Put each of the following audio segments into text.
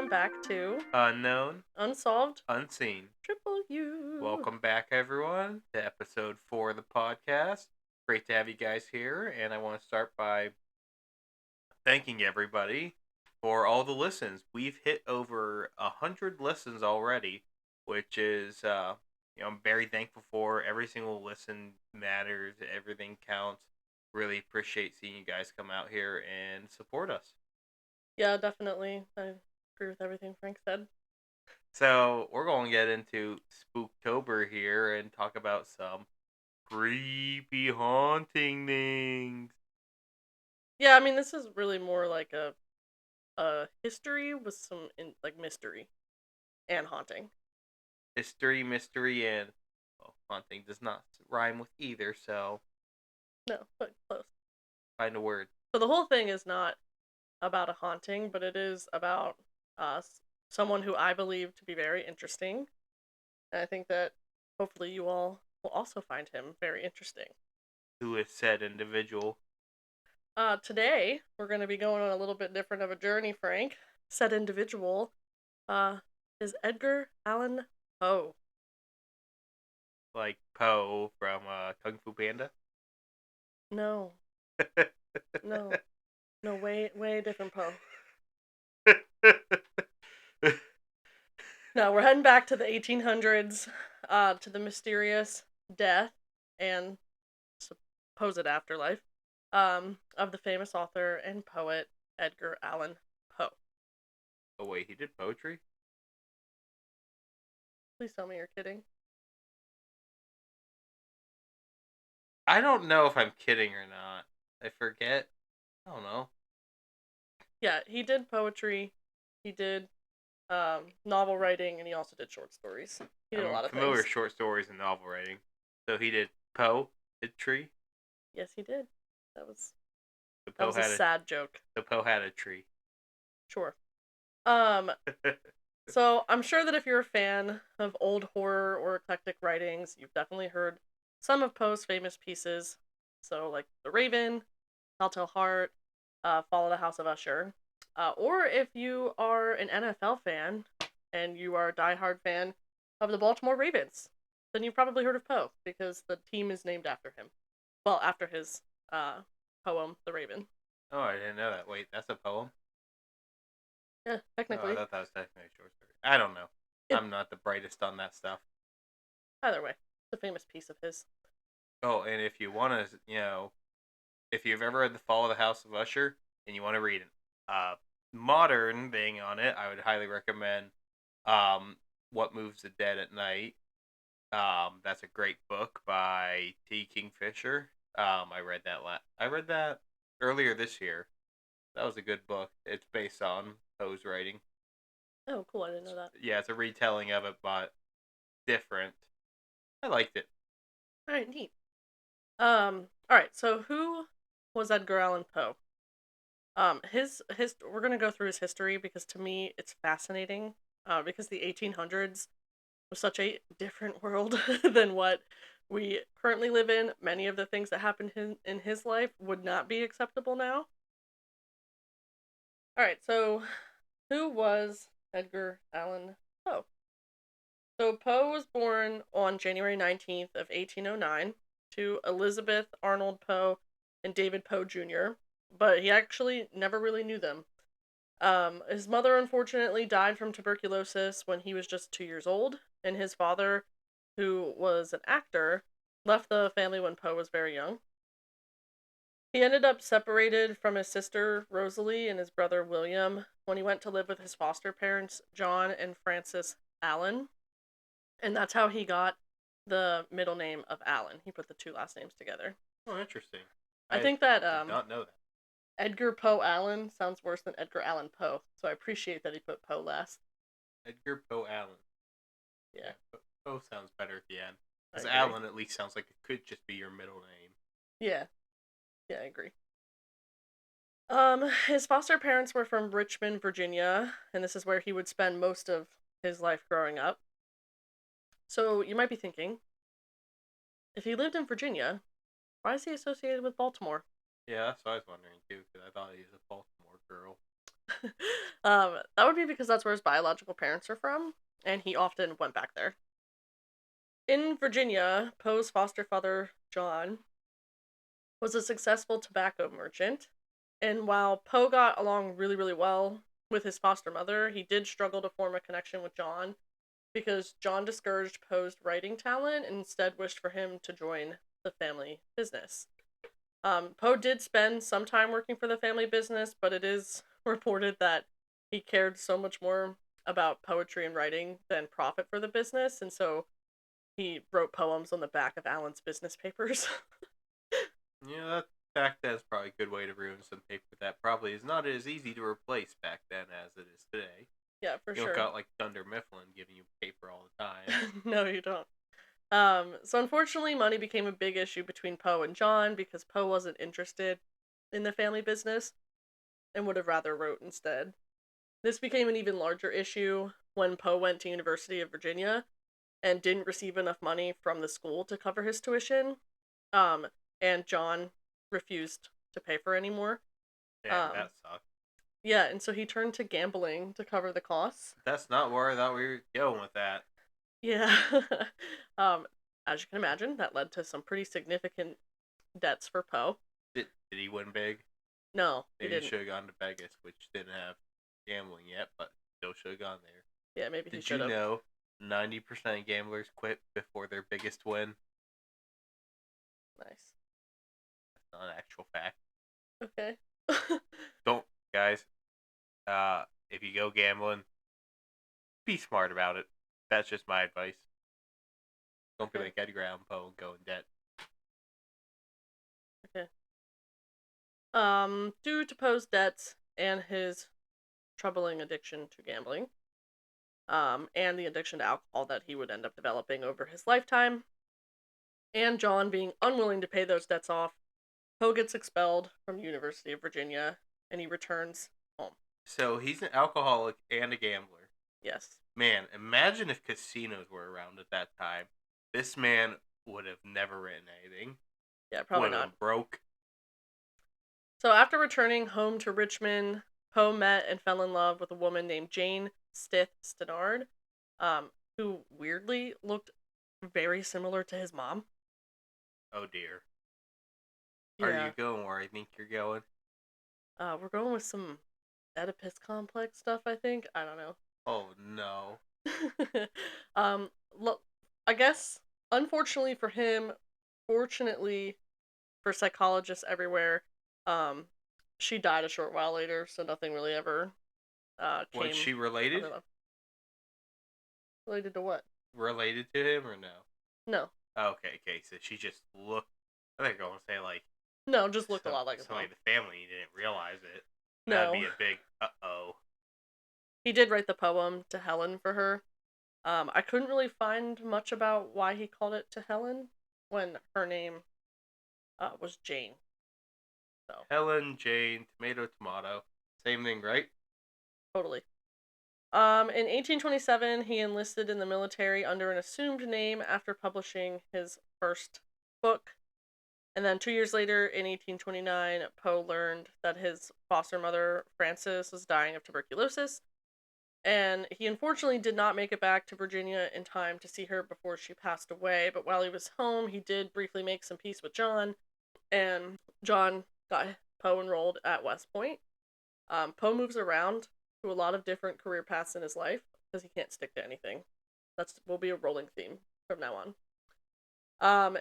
welcome back to Unknown, Unsolved Unseen. Triple U. Welcome back, everyone, to episode 4 of the podcast. Great to have you guys here, and I want to start by thanking everybody for all the listens. We've hit over 100 listens already, which is, I'm very thankful for. Every single listen matters. Everything counts. Really appreciate seeing you guys come out here and support us. Yeah, definitely. I agree with everything Frank said. So we're going to get into Spooktober here and talk about some creepy haunting things. Yeah, I mean, this is really more like a history with some mystery and haunting. History, mystery, and haunting does not rhyme with either, so No, but close. find a word. So the whole thing is not about a haunting, but it is about someone who I believe to be very interesting. And I think that hopefully you all will also find him very interesting. Who is said individual? Today we're going to be going on a little bit different of a journey, Frank. Said individual is Edgar Allan Poe. Like Poe from Kung Fu Panda? No, no, no, way different Poe. No, we're heading back to the 1800s, to the mysterious death and supposed afterlife of the famous author and poet Edgar Allan Poe. Oh wait, he did poetry? Please tell me you're kidding. I don't know if I'm kidding or not. I forget. I don't know. Yeah, he did poetry. He did novel writing, and he also did short stories. He did a lot of familiar things. with short stories and novel writing. So he did poetry. Yes, he did. That was Poe a sad joke. So Poe had a tree. Sure. So I'm sure that if you're a fan of old horror or eclectic writings, you've definitely heard some of Poe's famous pieces. So like The Raven, Telltale Heart, Fall of the House of Usher. Or if you are an NFL fan and you are a diehard fan of the Baltimore Ravens, then you've probably heard of Poe because the team is named after him. Well, after his poem, The Raven. Oh, I didn't know that. Wait, that's a poem? Yeah, technically. Oh, I thought that was technically a short story. I don't know. I'm not the brightest on that stuff. Either way, it's a famous piece of his. Oh, and if you want to, if you've ever read The Fall of the House of Usher and you want to read a modern thing on it, I would highly recommend What Moves the Dead at Night. That's a great book by T. Kingfisher. I read that earlier this year. That was a good book. It's based on Poe's writing. Oh, cool! I didn't know that. Yeah, it's a retelling of it, but different. I liked it. All right, neat. All right. So, who was Edgar Allan Poe? His we're gonna go through his history because to me it's fascinating. Because the 1800s was such a different world than what we currently live in. Many of the things that happened in his life would not be acceptable now. All right. So, who was Edgar Allan Poe? So Poe was born on January 19th of 1809 to Elizabeth Arnold Poe and David Poe Jr., but he actually never really knew them. His mother unfortunately died from tuberculosis when he was just 2 years old, and his father, who was an actor, left the family when Poe was very young. He ended up separated from his sister Rosalie and his brother William when he went to live with his foster parents John and Frances Allen. And that's how he got the middle name of Allen. He put the two last names together. Oh, interesting. I think that did not know that. Edgar Poe Allen sounds worse than Edgar Allan Poe, so I appreciate that he put Poe last. Edgar Poe Allen. Yeah. Poe sounds better at the end. Because Allen at least sounds like it could just be your middle name. Yeah. Yeah, I agree. His foster parents were from Richmond, Virginia, and this is where he would spend most of his life growing up. So you might be thinking, if he lived in Virginia, why is he associated with Baltimore? Yeah, that's what I was wondering too, because I thought he was a Baltimore girl. That would be because that's where his biological parents are from, and he often went back there. In Virginia, Poe's foster father, John, was a successful tobacco merchant, and while Poe got along really, really well with his foster mother, he did struggle to form a connection with John because John discouraged Poe's writing talent and instead wished for him to join the family business. Poe did spend some time working for the family business, but it is reported that he cared so much more about poetry and writing than profit for the business, and so he wrote poems on the back of Allen's business papers. Yeah, that back then is probably a good way to ruin some paper that probably is not as easy to replace back then as it is today. Yeah, for You don't sure. got like Thunder Mifflin giving you paper all the time. No, you don't. So unfortunately, money became a big issue between Poe and John because Poe wasn't interested in the family business and would have rather wrote instead. This became an even larger issue when Poe went to University of Virginia and didn't receive enough money from the school to cover his tuition. Um, and John refused to pay for any more. Damn, Um, that sucks. yeah, and so he turned to gambling to cover the costs. That's not where I thought we were going with that. Yeah. um, as you can imagine, that led to some pretty significant debts for Poe. Did he win big? No, he Maybe he didn't. should have gone to Vegas, which didn't have gambling yet, but still should have gone there. Yeah, maybe he Did should you have. know 90% of gamblers quit before their biggest win? Nice. That's not an actual fact. Okay. Don't, guys. If you go gambling, be smart about it. That's just my advice. Don't be Okay. like Edgar Allan Poe and go in debt. Okay. Due to Poe's debts and his troubling addiction to gambling, and the addiction to alcohol that he would end up developing over his lifetime, and John being unwilling to pay those debts off, Poe gets expelled from the University of Virginia, and he returns home. So he's an alcoholic and a gambler. Yes. Man, imagine if casinos were around at that time. This man would have never written anything. Yeah, Would probably have not. been broke. So after returning home to Richmond, Poe met and fell in love with a woman named Jane Stith Stannard, who weirdly looked very similar to his mom. Oh dear. Are Yeah. you going where I think you're going? We're going with some Oedipus complex stuff, I think. I don't know. Oh no. um, I guess, unfortunately for him, fortunately for psychologists everywhere, um, she died a short while later, so nothing really ever Was came she of related? it. Related to what? Related to him or no? No. Okay, okay. So she just looked. I think I want to say like No, just looked a lot like his somebody mom. in the family didn't realize it. That'd be No. a big uh-oh. He did write the poem to Helen for her. I couldn't really find much about why he called it to Helen when her name was Jane. So, Helen, Jane, tomato, tomato. Same thing, right? totally. In 1827, he enlisted in the military under an assumed name after publishing his first book. And then 2 years later, in 1829, Poe learned that his foster mother, Frances, was dying of tuberculosis. And he unfortunately did not make it back to Virginia in time to see her before she passed away. But while he was home, he did briefly make some peace with John. And John got Poe enrolled at West Point. Poe moves around to a lot of different career paths in his life because he can't stick to anything. That's will be a rolling theme from now on.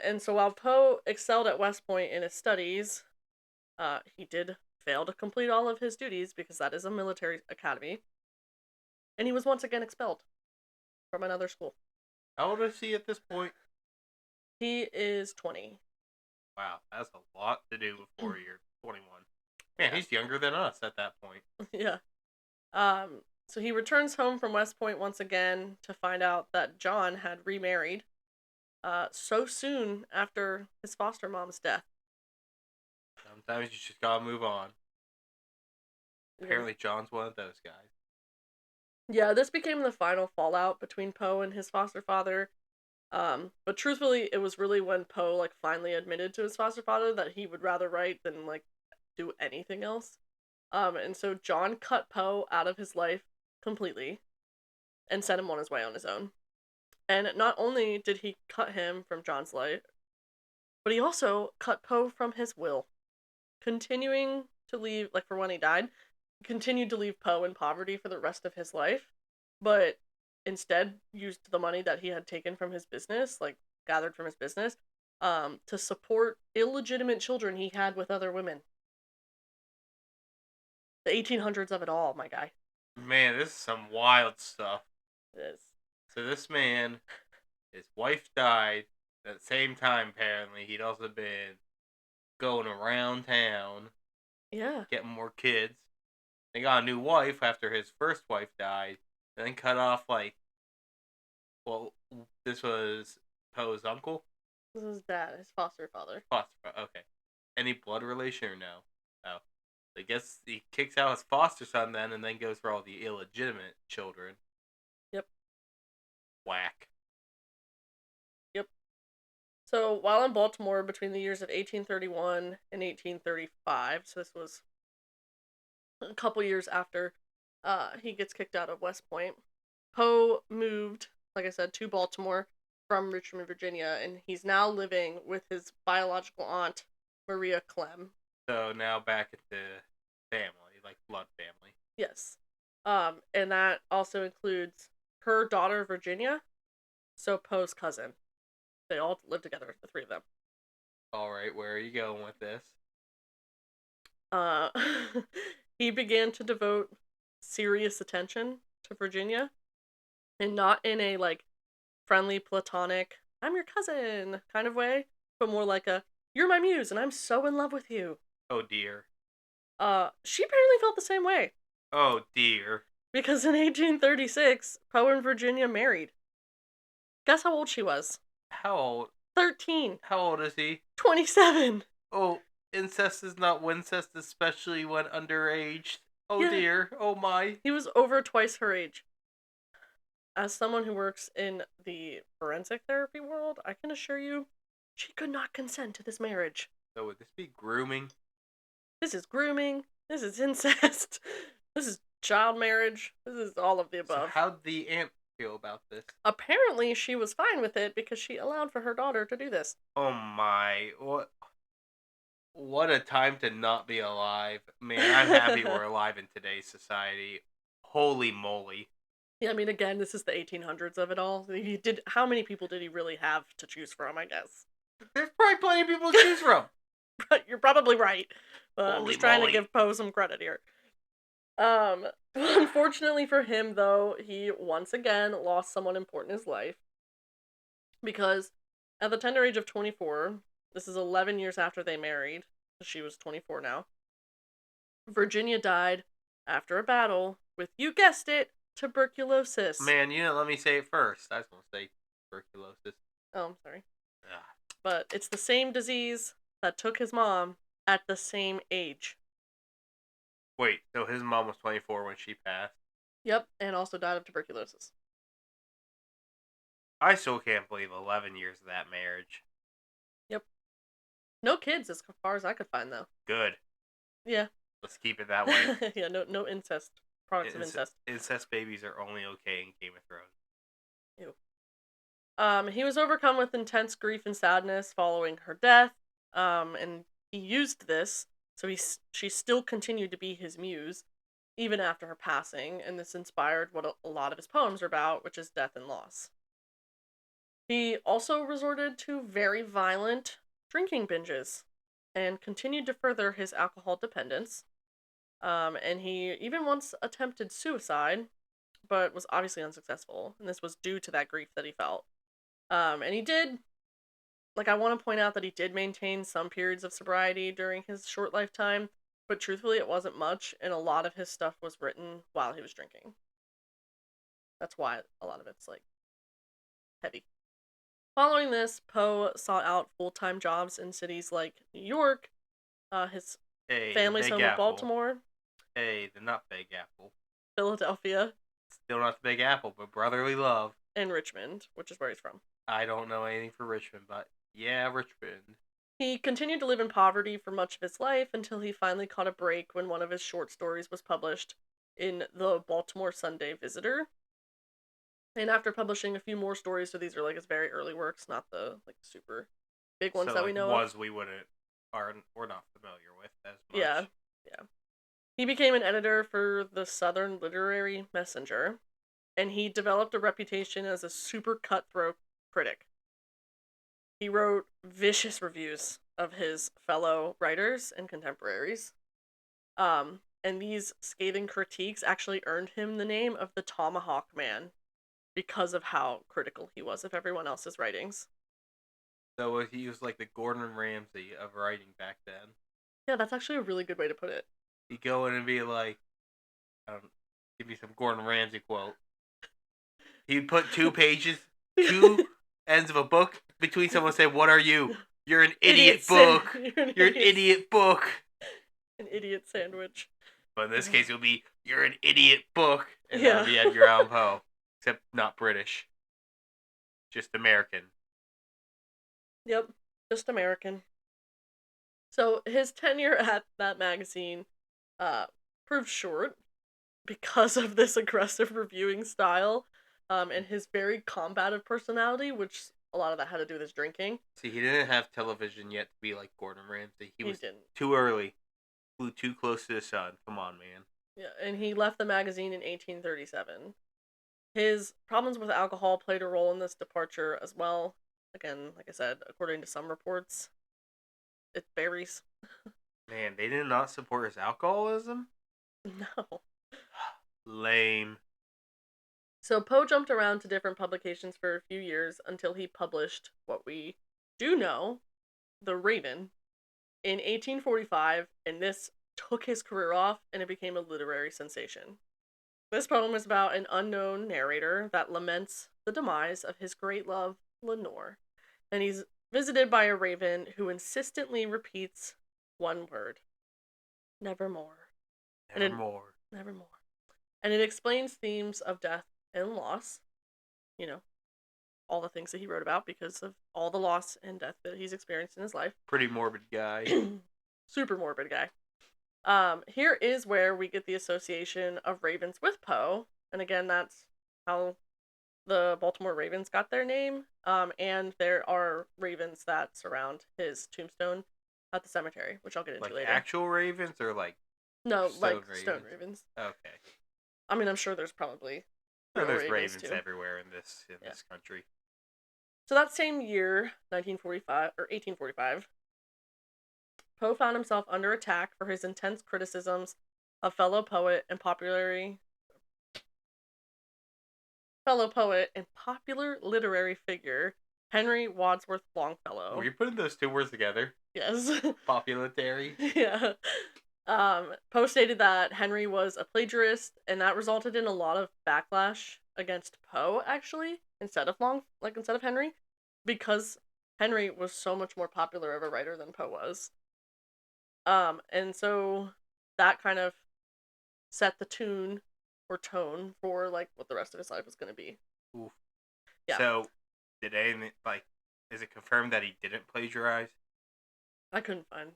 And so while Poe excelled at West Point in his studies, he did fail to complete all of his duties because that is a military academy, and he was once again expelled from another school. How old is he at this point? He is 20. Wow, that's a lot to do before you're 21. Man, Yeah. he's younger than us at that point. Yeah. So he returns home from West Point once again to find out that John had remarried so soon after his foster mom's death. Sometimes you just gotta move on. Yeah. Apparently, John's one of those guys. Yeah, this became the final fallout between Poe and his foster father. But truthfully, it was really when Poe like finally admitted to his foster father that he would rather write than like do anything else. And so John cut Poe out of his life completely and sent him on his way on his own. And not only did he cut him from John's life, but he also cut Poe from his will, continuing to leave, like for when he died, continued to leave Poe in poverty for the rest of his life, but instead used the money that he had taken from his business, like gathered from his business, to support illegitimate children he had with other women. The 1800s of it all, my guy. Man, this is some wild stuff. It is. So this man, his wife died. At the same time, apparently, he'd also been going around town, Yeah. getting more kids. They got a new wife after his first wife died. And then cut off, like, well, this was Poe's uncle? This is his dad, his foster father. Okay. Any blood relation or no? Oh. I guess he kicks out his foster son then and then goes for all the illegitimate children. Yep. Whack. Yep. So while in Baltimore between the years of 1831 and 1835, so this was a couple years after he gets kicked out of West Point, Poe moved, like I said, to Baltimore from Richmond, Virginia, and he's now living with his biological aunt, Maria Clem. So now back into family, like blood family. Yes. And that also includes her daughter, Virginia, so Poe's cousin. They all live together, the three of them. Alright, where are you going with this? Uh, he began to devote serious attention to Virginia, and not in a like friendly, platonic, I'm your cousin kind of way, but more like a you're my muse and I'm so in love with you. Oh dear. She apparently felt the same way. Oh dear. Because in 1836, Poe and Virginia married. Guess how old she was? How old? 13. How old is he? 27. Oh, incest is not wincest, especially when underage. Oh Yeah. dear. Oh my. He was over twice her age. As someone who works in the forensic therapy world, I can assure you, she could not consent to this marriage. So would this be grooming? This is grooming. This is incest. This is child marriage. This is all of the above. So how'd the aunt feel about this? Apparently, she was fine with it because she allowed for her daughter to do this. Oh my. What a time to not be alive. Man, I'm happy we're alive in today's society. Holy moly. Yeah, I mean, again, this is the 1800s of it all. How many people did he really have to choose from, I guess? There's probably plenty of people to choose from. You're probably right. I'm just trying to give Poe some credit here. Unfortunately for him, though, he once again lost someone important in his life. Because at the tender age of 24, this is 11 years after they married, she was 24 now, Virginia died after a battle with, you guessed it, tuberculosis. Man, you didn't let me say it first. I was going to say tuberculosis. Oh, I'm sorry. Ugh. But it's the same disease that took his mom at the same age. Wait, so his mom was 24 when she passed? Yep, and also died of tuberculosis. I still can't believe 11 years of that marriage. Yep. No kids as far as I could find, though. Good. Yeah. Let's keep it that way. Yeah, no incest. Products of incest. Incest babies are only okay in Game of Thrones. Ew. He was overcome with intense grief and sadness following her death. And he used this, so she still continued to be his muse, even after her passing, and this inspired what a lot of his poems are about, which is death and loss. He also resorted to very violent drinking binges and continued to further his alcohol dependence. And he even once attempted suicide, but was obviously unsuccessful, and this was due to that grief that he felt. And he did, like, I want to point out that he did maintain some periods of sobriety during his short lifetime, but truthfully, it wasn't much, and a lot of his stuff was written while he was drinking. That's why a lot of it's, like, heavy. Following this, Poe sought out full-time jobs in cities like New York, his family's home in Baltimore. Hey, the not Big Apple. Philadelphia. Still not the Big Apple, but brotherly love. And Richmond, which is where he's from. I don't know anything for Richmond, but yeah, Richmond. He continued to live in poverty for much of his life until he finally caught a break when one of his short stories was published in the Baltimore Sunday Visitor. And after publishing a few more stories, so these are like his very early works, not the like super big ones So that we like know of. we wouldn't are we're not familiar with as Yeah, much. yeah. He became an editor for the Southern Literary Messenger, and he developed a reputation as a super cutthroat critic. He wrote vicious reviews of his fellow writers and contemporaries. And these scathing critiques actually earned him the name of the Tomahawk Man because of how critical he was of everyone else's writings. So he was like the Gordon Ramsay of writing back then. Yeah, that's actually a really good way to put it. He'd go in and be like, give me some Gordon Ramsay quote. He'd put 2 pages, two ends of a book between someone and say, "What are you? You're an idiot book. You're an idiot book." An idiot sandwich. But in this case, it would be, "You're an idiot book," and that would be Yeah. Edgar Allan Poe, except not British, just American. Yep, just American. So his tenure at that magazine uh, proved short because of this aggressive reviewing style and his very combative personality, which a lot of that had to do with his drinking. See, he didn't have television yet to be like Gordon Ramsay. He He was didn't. too early. Flew too close to the sun. Come on, man. Yeah, and he left the magazine in 1837. His problems with alcohol played a role in this departure as well. Again, like I said, according to some reports, it varies. Man, they did not support his alcoholism? No. Lame. So Poe jumped around to different publications for a few years until he published what we do know, The Raven, in 1845, and this took his career off and it became a literary sensation. This poem is about an unknown narrator that laments the demise of his great love, Lenore, and he's visited by a raven who insistently repeats one word, Nevermore. Nevermore. Nevermore. And it explains themes of death and loss, you know, all the things that he wrote about because of all the loss and death that he's experienced in his life. Pretty morbid guy. Super morbid guy. Here is where we get the association of ravens with Poe, and again, that's how the Baltimore Ravens got their name. And there are ravens that surround his tombstone at the cemetery, which I'll get into like later. actual ravens or like No, stone like ravens? stone ravens. Okay. I mean, I'm sure there's probably real There's ravens too. everywhere in this country. So that same year, 1945 or 1845, Poe found himself under attack for his intense criticisms of fellow poet and popular literary figure Henry Wadsworth Longfellow. Were you putting those two words together? Yes. Popularity? Yeah. Poe stated that Henry was a plagiarist, and that resulted in a lot of backlash against Poe, actually, instead of Henry, because Henry was so much more popular of a writer than Poe was. And so that kind of set the tune or tone for like what the rest of his life was going to be. Oof. Yeah. So, did anyone is it confirmed that he didn't plagiarize? I couldn't find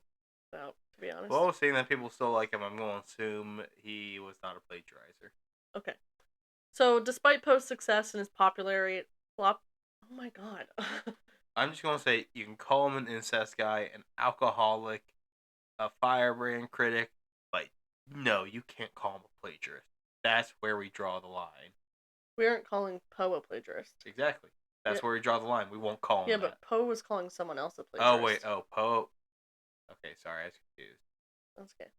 out, to be honest. Well, seeing that people still like him, I'm going to assume he was not a plagiarizer. Okay. So, despite Poe's success and his popularity, oh my god. I'm just going to say you can call him an incest guy, an alcoholic, a firebrand critic, but no, you can't call him a plagiarist. That's where we draw the line. We aren't calling Poe a plagiarist. Exactly. That's where we draw the line. We won't call him Yeah, that. but Poe was calling someone else a plagiarist. Oh, wait. Oh, Poe. Okay, sorry. I was confused. That's okay.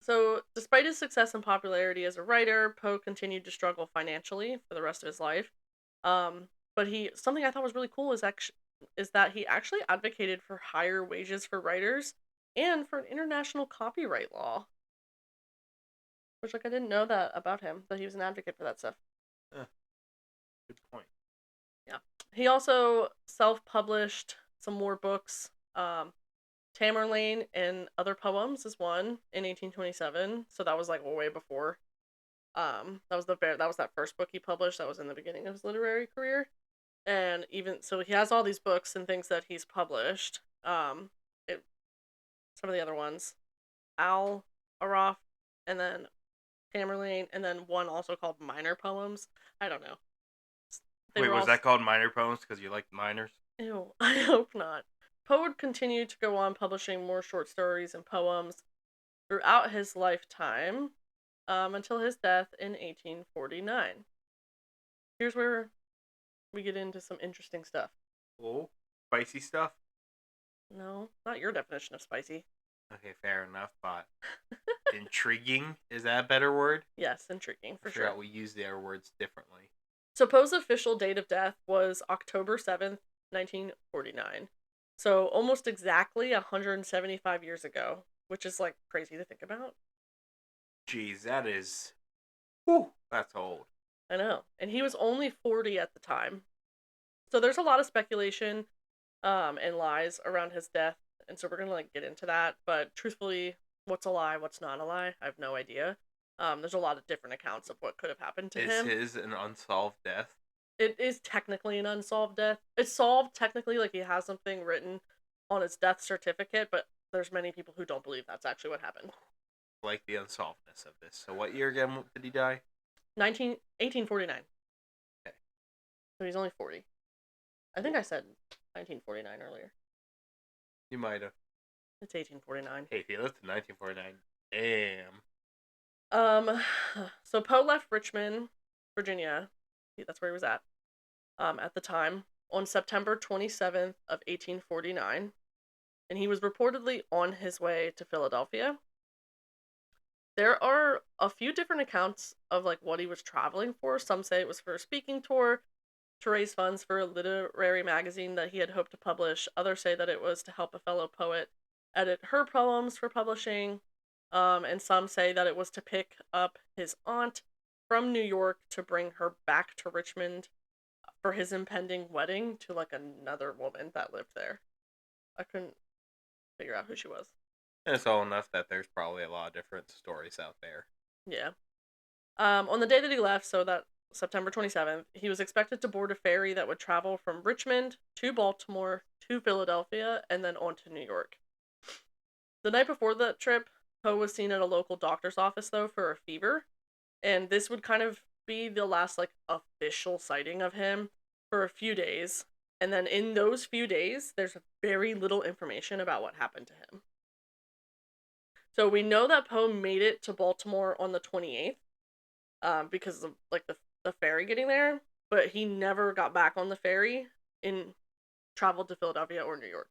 So, despite his success and popularity as a writer, Poe continued to struggle financially for the rest of his life. But something I thought was really cool is that he actually advocated for higher wages for writers and for an international copyright law. Which, like, I didn't know that about him, that he was an advocate for that stuff. Good point. Yeah. He also self-published some more books. Tamerlane and Other Poems is one in 1827. So that was like way before. That was that first book he published. That was in the beginning of his literary career. And even so, he has all these books and things that he's published. Um, it, some of the other ones, Al Araf, and then Tamerlane, and then one also called Minor Poems. I don't know. They Wait, were was all that called minor poems because you like minors? ew. I hope not. Poe would continue to go on publishing more short stories and poems throughout his lifetime, until his death in 1849. Here's where we get into some interesting stuff. Oh, spicy stuff. No, not your definition of spicy. Okay, fair enough, but intriguing, is that a better word? Yes, intriguing I for sure. forgot we use their words differently. So Poe's official date of death was October 7th, 1949. So almost exactly 175 years ago, which is like crazy to think about. Jeez, that is. Whew, that's old. I know. And he was only 40 at the time. So there's a lot of speculation and lies around his death, and so we're gonna like get into that. But truthfully, what's a lie, what's not a lie, I have no idea. There's a lot of different accounts of what could have happened to Is him. his an unsolved death? It is technically an unsolved death. It's solved technically, like he has something written on his death certificate, but there's many people who don't believe that's actually what happened. Like the unsolvedness of this. So, what year again did he die? 1849. Okay. So he's only 40. I think I said 1949 earlier. You might have. It's 1849. Hey, if he lived to 1949, damn. Um, so Poe left Richmond, Virginia. That's where he was at the time, on September 27th of 1849, and he was reportedly on his way to Philadelphia. There are a few different accounts of like what he was traveling for. Some say it was for a speaking tour to raise funds for a literary magazine that he had hoped to publish. Others say that it was to help a fellow poet edit her poems for publishing. And some say that it was to pick up his aunt from New York to bring her back to Richmond for his impending wedding to like another woman that lived there. I couldn't figure out who she was. And it's all enough that there's probably a lot of different stories out there. Yeah. On the day that he left, so that September 27th, he was expected to board a ferry that would travel from Richmond to Baltimore to Philadelphia and then on to New York. The night before that trip, Poe was seen at a local doctor's office though for a fever, and this would kind of be the last like official sighting of him for a few days. And then in those few days, there's very little information about what happened to him. So we know that Poe made it to Baltimore on the 28th, because of like the ferry getting there, but he never got back on the ferry and traveled to Philadelphia or New York.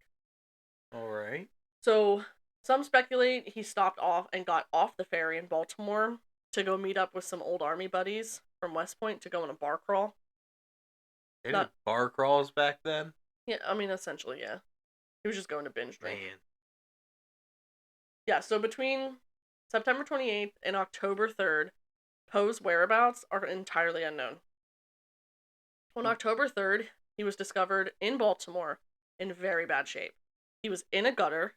All right. So some speculate he stopped off and got off the ferry in Baltimore to go meet up with some old army buddies from West Point to go on a bar crawl. They did Not bar crawls back then? Yeah, I mean essentially, yeah. He was just going to binge drink. Man. Yeah, so between September 28th and October 3rd, Poe's whereabouts are entirely unknown. On October 3rd, he was discovered in Baltimore in very bad shape. He was in a gutter,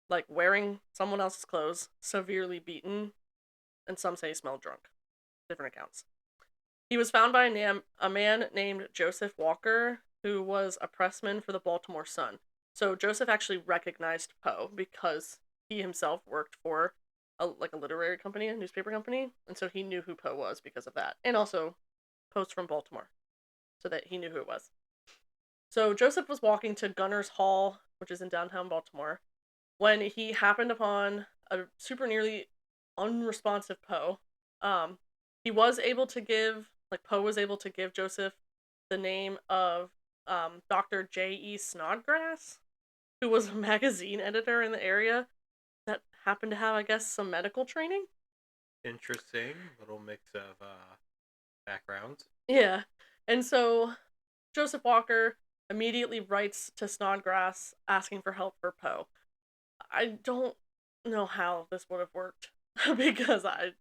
like wearing someone else's clothes, severely beaten, and some say he smelled drunk. Different accounts. He was found by a man named Joseph Walker, who was a pressman for the Baltimore Sun. So Joseph actually recognized Poe because he himself worked for a literary company, a newspaper company, and so he knew who Poe was because of that. And also, Poe's from Baltimore, so that he knew who it was. So Joseph was walking to Gunner's Hall, which is in downtown Baltimore, when he happened upon a super nearly unresponsive Poe. He was able to give, Poe was able to give Joseph the name of Dr. J.E. Snodgrass, who was a magazine editor in the area that happened to have, I guess, some medical training. Interesting. Little mix of backgrounds. Yeah. And so Joseph Walker immediately writes to Snodgrass asking for help for Poe. I don't know how this would have worked because I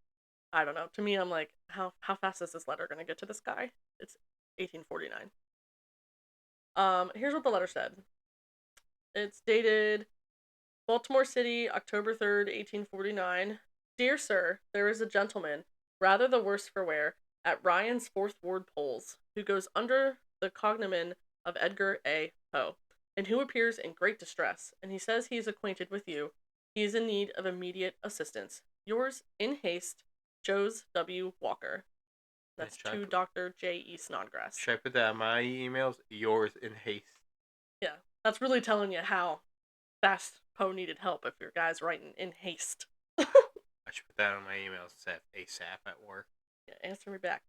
don't know. To me, I'm like, how fast is this letter gonna get to this guy? It's 1849. Here's what the letter said. It's dated Baltimore City, October 3rd, 1849. Dear sir, there is a gentleman, rather the worse for wear, at Ryan's 4th Ward polls, who goes under the cognomen of Edgar A. Poe. and who appears in great distress, and he says he is acquainted with you. He is in need of immediate assistance. Yours, in haste, Joes W. Walker. And That's to Dr. J.E. Snodgrass. should I put that in my emails? Yours in haste. Yeah, that's really telling you how fast Poe needed help if your guy's writing in haste. I should put that on my emails. Set ASAP at work. Yeah, answer me back.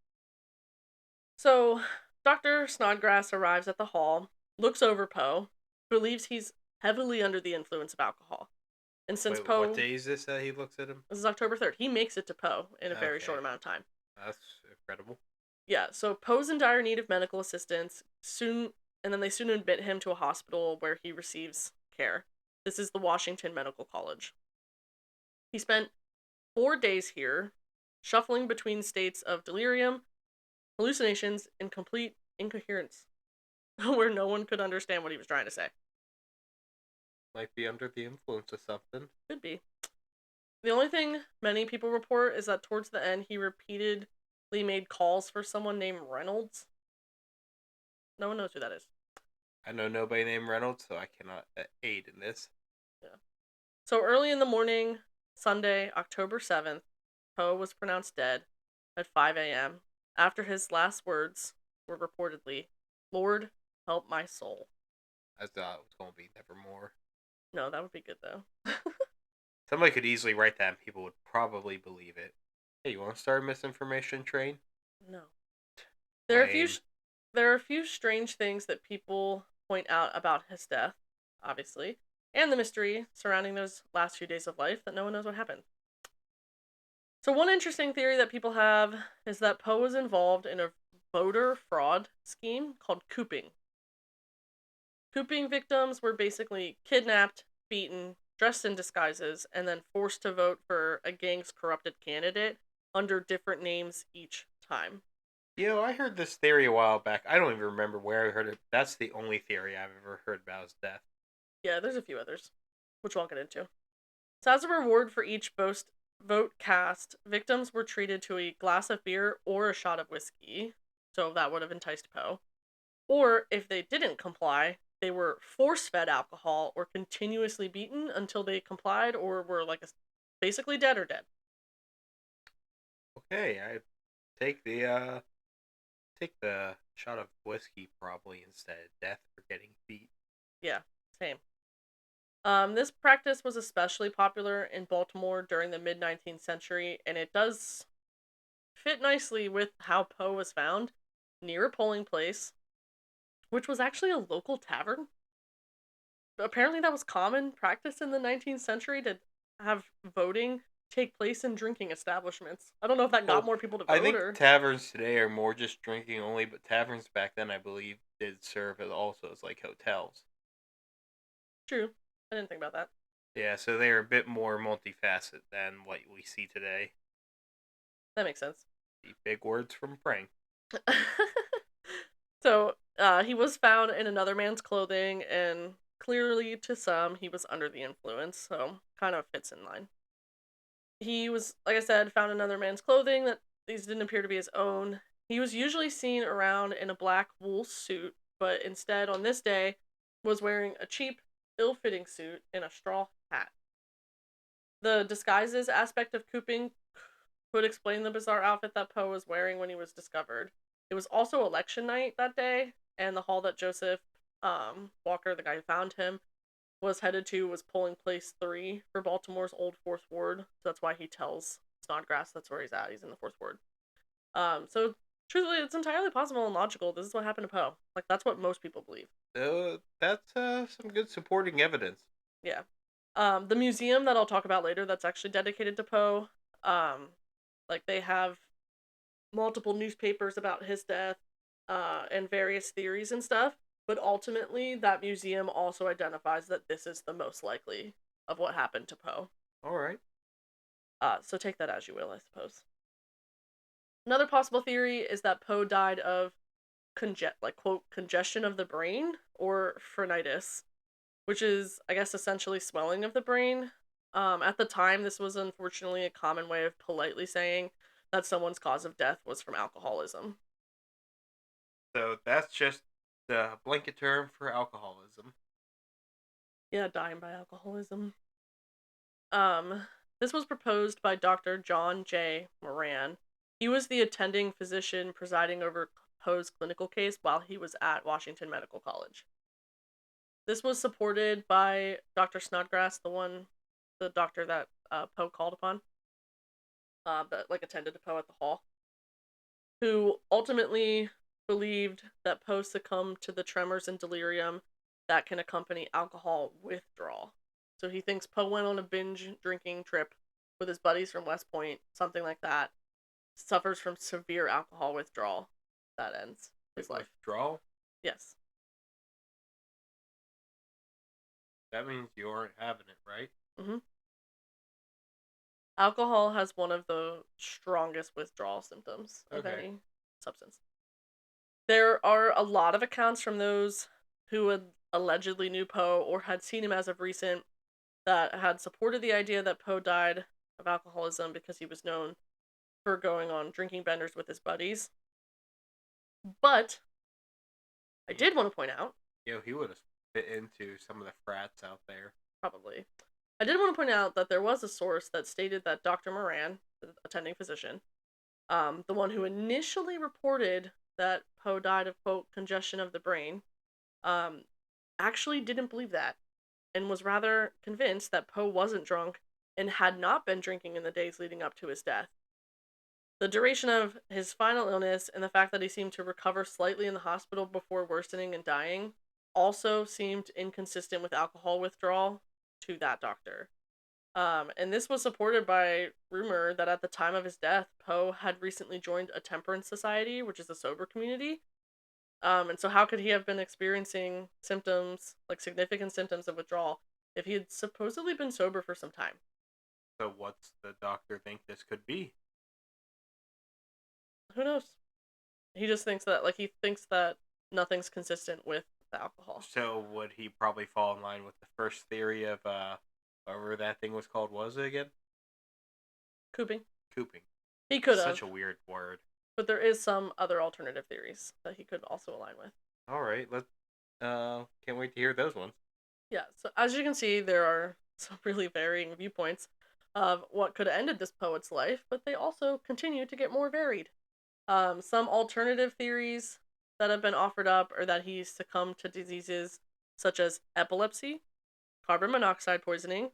So, Dr. Snodgrass arrives at the hall, looks over Poe, believes he's heavily under the influence of alcohol. And since Wait, what Poe, day is this that he looks at him? this is October 3rd, he makes it to Poe in a very short amount of time. That's incredible. Yeah, so Poe's in dire need of medical assistance, and then they soon admit him to a hospital where he receives care. This is the Washington Medical College. He spent 4 days here, shuffling between states of delirium, hallucinations, and complete incoherence, where no one could understand what he was trying to say. Might be under the influence of something. Could be. The only thing many people report is that towards the end, he repeatedly made calls for someone named Reynolds. No one knows who that is. I know nobody named Reynolds, so I cannot aid in this. Yeah. So early in the morning, Sunday, October 7th, Poe was pronounced dead at 5 a.m. after his last words were reportedly, "Lord, help my soul." I thought it was going to be Nevermore. No, that would be good, though. Somebody could easily write that and people would probably believe it. Hey, you want to start a misinformation train? No. There are a few strange things that people point out about his death, obviously, and the mystery surrounding those last few days of life that no one knows what happened. So one interesting theory that people have is that Poe was involved in a voter fraud scheme called cooping. Cooping victims were basically kidnapped, beaten, dressed in disguises, and then forced to vote for a gang's corrupted candidate under different names each time. I heard this theory a while back. I don't even remember where I heard it. That's the only theory I've ever heard about his death. Yeah, there's a few others, which we'll get into. So as a reward for each vote cast, victims were treated to a glass of beer or a shot of whiskey, so that would have enticed Poe. Or if they didn't comply, they were force-fed alcohol or continuously beaten until they complied or were basically dead or dead. Okay, I take the shot of whiskey probably instead of death for getting beat. Yeah, same. This practice was especially popular in Baltimore during the mid-19th century, and it does fit nicely with how Poe was found near a polling place, which was actually a local tavern. Apparently, that was common practice in the 19th century to have voting take place in drinking establishments. I don't know if that got more people to vote. I think taverns today are more just drinking only, but taverns back then, I believe, did serve as also as like hotels. True. I didn't think about that. Yeah, so they're a bit more multifaceted than what we see today. That makes sense. The big words from Frank. So, he was found in another man's clothing, and clearly to some, he was under the influence, so kind of fits in line. He was, like I said, found in another man's clothing that these didn't appear to be his own. He was usually seen around in a black wool suit, but instead, on this day, was wearing a cheap, ill-fitting suit and a straw hat. The disguises aspect of cooping could explain the bizarre outfit that Poe was wearing when he was discovered. It was also election night that day, and the hall that Joseph Walker, the guy who found him, was headed to was polling place 3 for Baltimore's old 4th Ward. So that's why he tells Snodgrass that's where he's at. He's in the 4th Ward. So truthfully, it's entirely possible and logical. This is what happened to Poe. Like, that's what most people believe. That's some good supporting evidence. Yeah. The museum that I'll talk about later that's actually dedicated to Poe, they have multiple newspapers about his death, and various theories and stuff. But ultimately, that museum also identifies that this is the most likely of what happened to Poe. All right. So take that as you will, I suppose. Another possible theory is that Poe died of quote, congestion of the brain, or phrenitis, which is, I guess, essentially swelling of the brain. At the time, this was unfortunately a common way of politely saying that someone's cause of death was from alcoholism. So that's just the blanket term for alcoholism. Yeah, dying by alcoholism. Um, this was proposed by Dr. John J. Moran. He was the attending physician presiding over Poe's clinical case while he was at Washington Medical College. This was supported by Dr. Snodgrass, the doctor that Poe called upon, that like attended to Poe at the hall, who ultimately believed that Poe succumbed to the tremors and delirium that can accompany alcohol withdrawal. So he thinks Poe went on a binge drinking trip with his buddies from West Point, something like that, suffers from severe alcohol withdrawal. That ends his Wait, life. withdrawal? Yes. That means you aren't having it, right? Mm-hmm. Alcohol has one of the strongest withdrawal symptoms of Okay. any substance. There are a lot of accounts from those who had allegedly knew Poe or had seen him as of recent that had supported the idea that Poe died of alcoholism because he was known for going on drinking benders with his buddies. But I did want to point out, He would have fit into some of the frats out there. probably, I did want to point out that there was a source that stated that Dr. Moran, the attending physician, the one who initially reported that Poe died of, quote, congestion of the brain, um, actually didn't believe that and was rather convinced that Poe wasn't drunk and had not been drinking in the days leading up to his death. The duration of his final illness and the fact that he seemed to recover slightly in the hospital before worsening and dying also seemed inconsistent with alcohol withdrawal to that doctor. And this was supported by rumor that at the time of his death, Poe had recently joined a temperance society, which is a sober community. And so how could he have been experiencing symptoms, like significant symptoms of withdrawal, if he had supposedly been sober for some time? So what's the doctor think this could be? Who knows? He just thinks that, like, he thinks that nothing's consistent with the alcohol. So would he probably fall in line with the first theory of whatever that thing was called? What was it again? Cooping. Cooping. He could Such have, a weird word. but there is some other alternative theories that he could also align with. All right, let's. Can't wait to hear those ones. Yeah, so as you can see, there are some really varying viewpoints of what could have ended this poet's life, but they also continue to get more varied. Some alternative theories that have been offered up are that he succumbed to diseases such as epilepsy, carbon monoxide poisoning,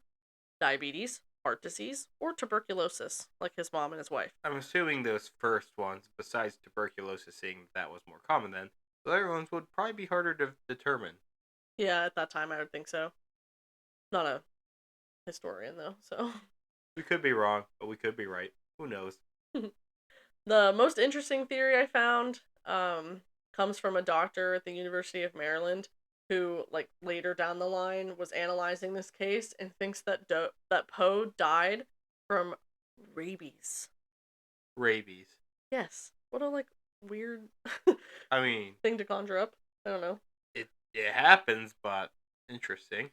diabetes, heart disease, or tuberculosis, like his mom and his wife. I'm assuming those first ones, besides tuberculosis, seeing that was more common then, the other ones would probably be harder to determine. Yeah, at that time, I would think so. Not a historian, though, so. We could be wrong, but we could be right. Who knows? The most interesting theory I found comes from a doctor at the University of Maryland who, like, later down the line was analyzing this case and thinks that that Poe died from rabies. Rabies. Yes. What a, like, weird I mean, thing to conjure up. I don't know. it happens, but interesting.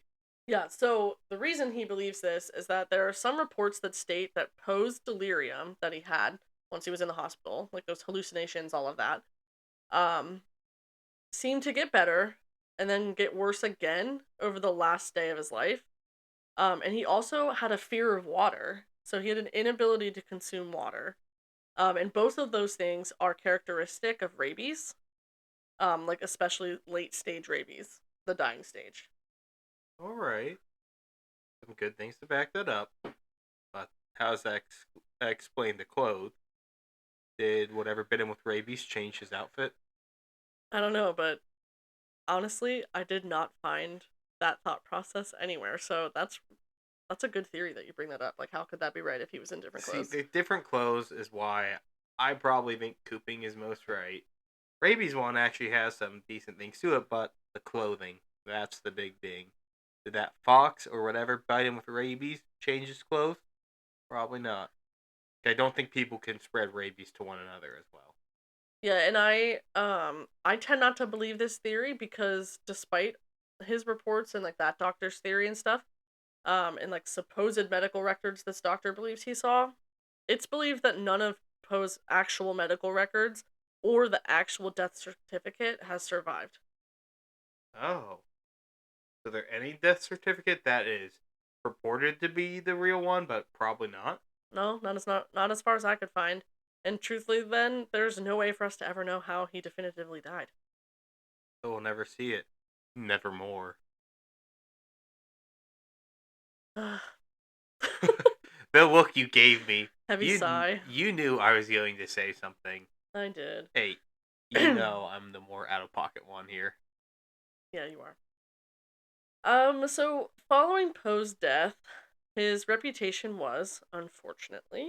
Yeah, so the reason he believes this is that there are some reports that state that Poe's delirium that he had once he was in the hospital, like those hallucinations, all of that, um, seemed to get better and then get worse again over the last day of his life. And he also had a fear of water, so he had an inability to consume water. And both of those things are characteristic of rabies, like especially late stage rabies, the dying stage. All right. Some good things to back that up. But how does that explain the clothes? Did whatever bit him with rabies change his outfit? I don't know, but honestly, I did not find that thought process anywhere. So that's a good theory that you bring that up. Like, how could that be right if he was in different See, clothes? the different clothes is why I probably think cooping is most right. Rabies one actually has some decent things to it, but the clothing, that's the big thing. Did that fox or whatever bite him with rabies change his clothes? Probably not. I don't think people can spread rabies to one another as well. Yeah, and I tend not to believe this theory because despite his reports and like that doctor's theory and stuff, and like supposed medical records this doctor believes he saw, it's believed that none of Poe's actual medical records or the actual death certificate has survived. Oh. So there any death certificate that is purported to be the real one, but probably not? No, not as far as I could find. And truthfully, then there's no way for us to ever know how he definitively died. So we'll never see it. Nevermore. The look you gave me. Heavy sigh. You knew I was going to say something. I did. Hey, you know I'm the more out of pocket one here. Yeah, you are. So following Poe's death, his reputation was, unfortunately,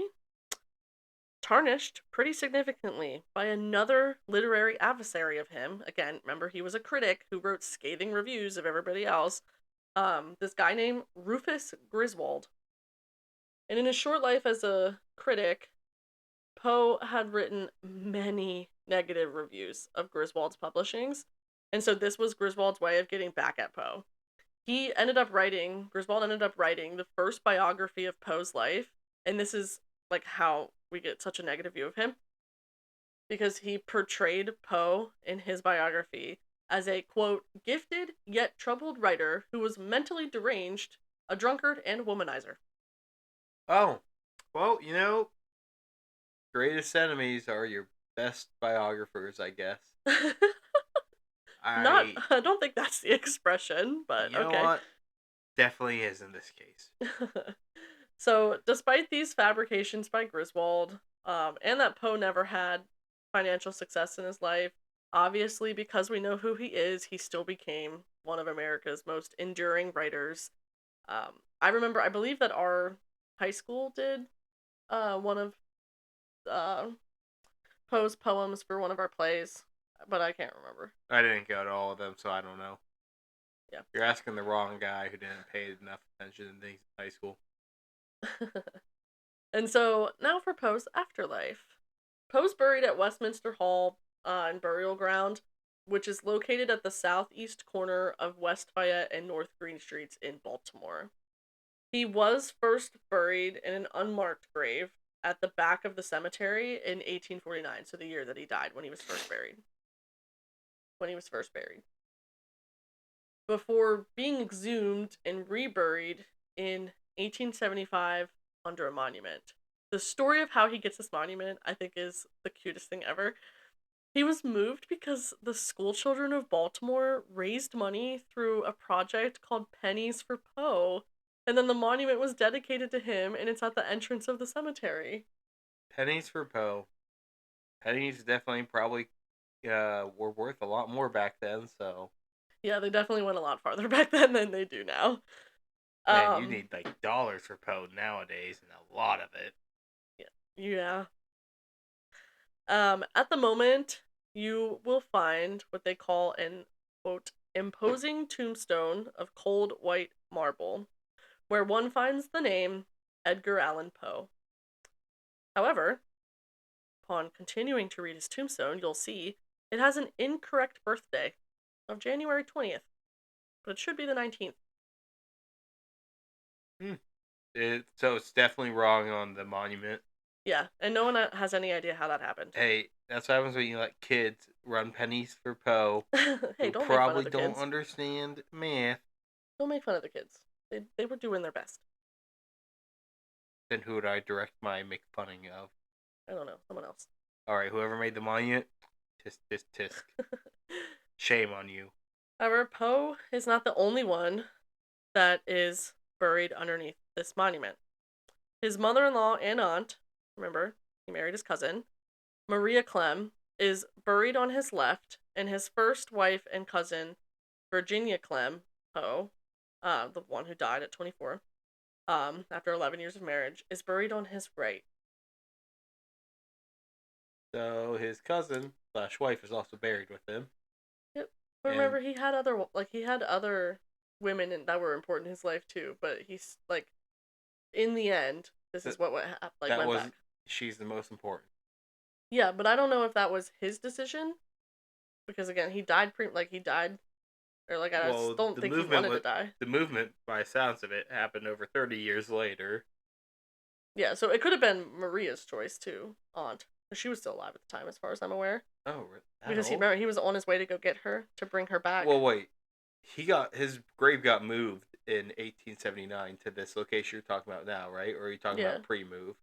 tarnished pretty significantly by another literary adversary of him. Again, remember he was a critic who wrote scathing reviews of everybody else. This guy named Rufus Griswold. And in his short life as a critic, Poe had written many negative reviews of Griswold's publishings, and so this was Griswold's way of getting back at Poe. Griswold ended up writing the first biography of Poe's life, and this is like how we get such a negative view of him, because he portrayed Poe in his biography as a, quote, gifted yet troubled writer who was mentally deranged, a drunkard, and a womanizer. Oh, well, greatest enemies are your best biographers, I guess. I don't think that's the expression, but you know okay. what? Definitely is in this case. So, despite these fabrications by Griswold, and that Poe never had financial success in his life, obviously, because we know who he is, he still became one of America's most enduring writers. I believe that our high school did one of Poe's poems for one of our plays, but I can't remember. I didn't go to all of them, so I don't know. Yeah. You're asking the wrong guy who didn't pay enough attention to things in high school. And so, now for Poe's afterlife. Poe's buried at Westminster Hall and Burial Ground, which is located at the southeast corner of West Fayette and North Green Streets in Baltimore. He was first buried in an unmarked grave at the back of the cemetery in 1849, so the year that he died, when he was first buried. Before being exhumed and reburied in 1875 under a monument. The story of how he gets this monument, I think, is the cutest thing ever. He was moved because the school children of Baltimore raised money through a project called Pennies for Poe, and then the monument was dedicated to him, and it's at the entrance of the cemetery. Pennies for Poe. Pennies definitely probably were worth a lot more back then, so. Yeah, they definitely went a lot farther back then than they do now. Man, you need like dollars for Poe nowadays, and a lot of it. Yeah. At the moment, you will find what they call an, quote, imposing tombstone of cold white marble, where one finds the name Edgar Allan Poe. However, upon continuing to read his tombstone, you'll see it has an incorrect birthday of January 20th, but it should be the 19th. So it's definitely wrong on the monument. Yeah, and no one has any idea how that happened. Hey, that's what happens when you let kids run Pennies for Poe. Hey, who don't probably make fun of the don't kids. understand math. Don't make fun of the kids. They were doing their best. Then who would I direct my make funning of? I don't know, someone else. Alright, whoever made the monument, tisk tisk tisk. Shame on you. However, Poe is not the only one that is buried underneath this monument. His mother-in-law and aunt, remember, he married his cousin, Maria Clem, is buried on his left, and his first wife and cousin, Virginia Clem Poe, the one who died at 24, after 11 years of marriage, is buried on his right. So his cousin / wife is also buried with him. Yep. But remember, he had other women that were important in his life too. But he's like, in the end, this is what went back. She's the most important. Yeah, but I don't know if that was his decision, because again, he died or I just don't think he wanted to die. The movement, by sounds of it, happened over 30 years later. Yeah, so it could have been Maria's choice too, aunt. She was still alive at the time, as far as I'm aware. Oh, because he was on his way to go get her to bring her back. Well, wait. his grave got moved in 1879 to this location you're talking about now, right? Or are you talking Yeah. about pre-move?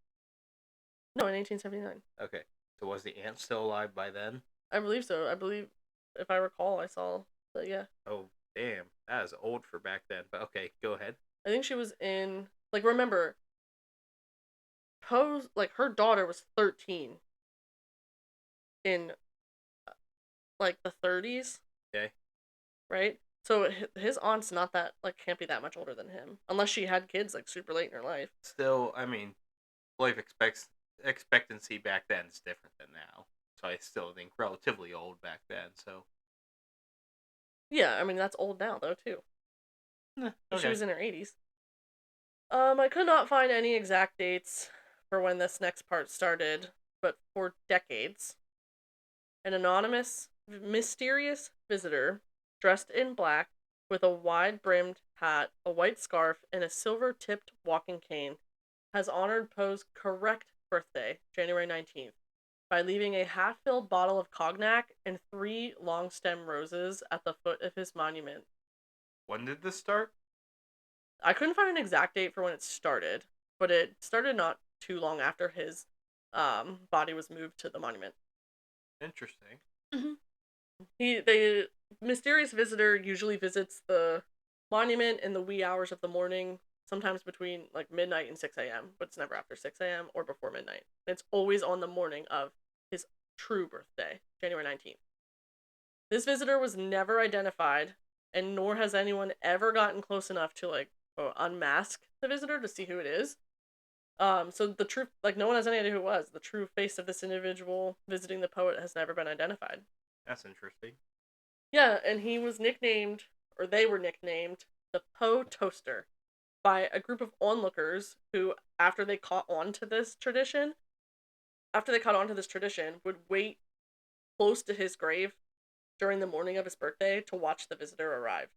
No, in 1879. Okay. So was the aunt still alive by then? I believe so. I believe, if I recall, I saw. But yeah, Oh, damn. That is old for back then. But okay, go ahead. I think she was in. Like, remember, Poe's like her daughter was 13 in like the 30s, Okay. right? So his aunt's not that like can't be that much older than him unless she had kids like super late in her life. Still, I mean, life expectancy back then is different than now. So I still think relatively old back then. So Yeah, I mean that's old now though too. She okay. was in her 80s. I could not find any exact dates for when this next part started, but for decades, an anonymous, mysterious visitor dressed in black with a wide brimmed hat, a white scarf, and a silver tipped walking cane has honored Poe's correct birthday, January 19th, by leaving a half filled bottle of cognac and three long stem roses at the foot of his monument. When did this start? I couldn't find an exact date for when it started, but it started not too long after his body was moved to the monument. Interesting. Mm-hmm. The mysterious visitor usually visits the monument in the wee hours of the morning, sometimes between like midnight and 6 a.m., but it's never after 6 a.m. or before midnight. It's always on the morning of his true birthday, January 19th. This visitor was never identified, and nor has anyone ever gotten close enough to like unmask the visitor to see who it is. So the true, like, no one has any idea who it was. The true face of this individual visiting the poet has never been identified. That's interesting. Yeah, and he was nicknamed, or they were nicknamed, the Poe Toaster by a group of onlookers who, after they caught on to this tradition, would wait close to his grave during the morning of his birthday to watch the visitor arrive.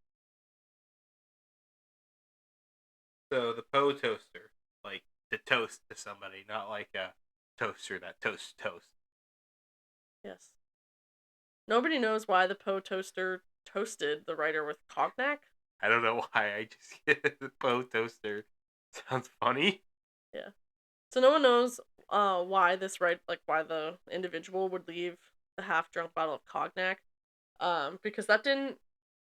So the Poe toaster, like to toast to somebody, not like a toaster that toasts toast. Yes. Nobody knows why the Poe Toaster toasted the writer with cognac. I don't know why. I just get the Poe toaster. Sounds funny. Yeah. So no one knows why why the individual would leave the half drunk bottle of cognac. Because that didn't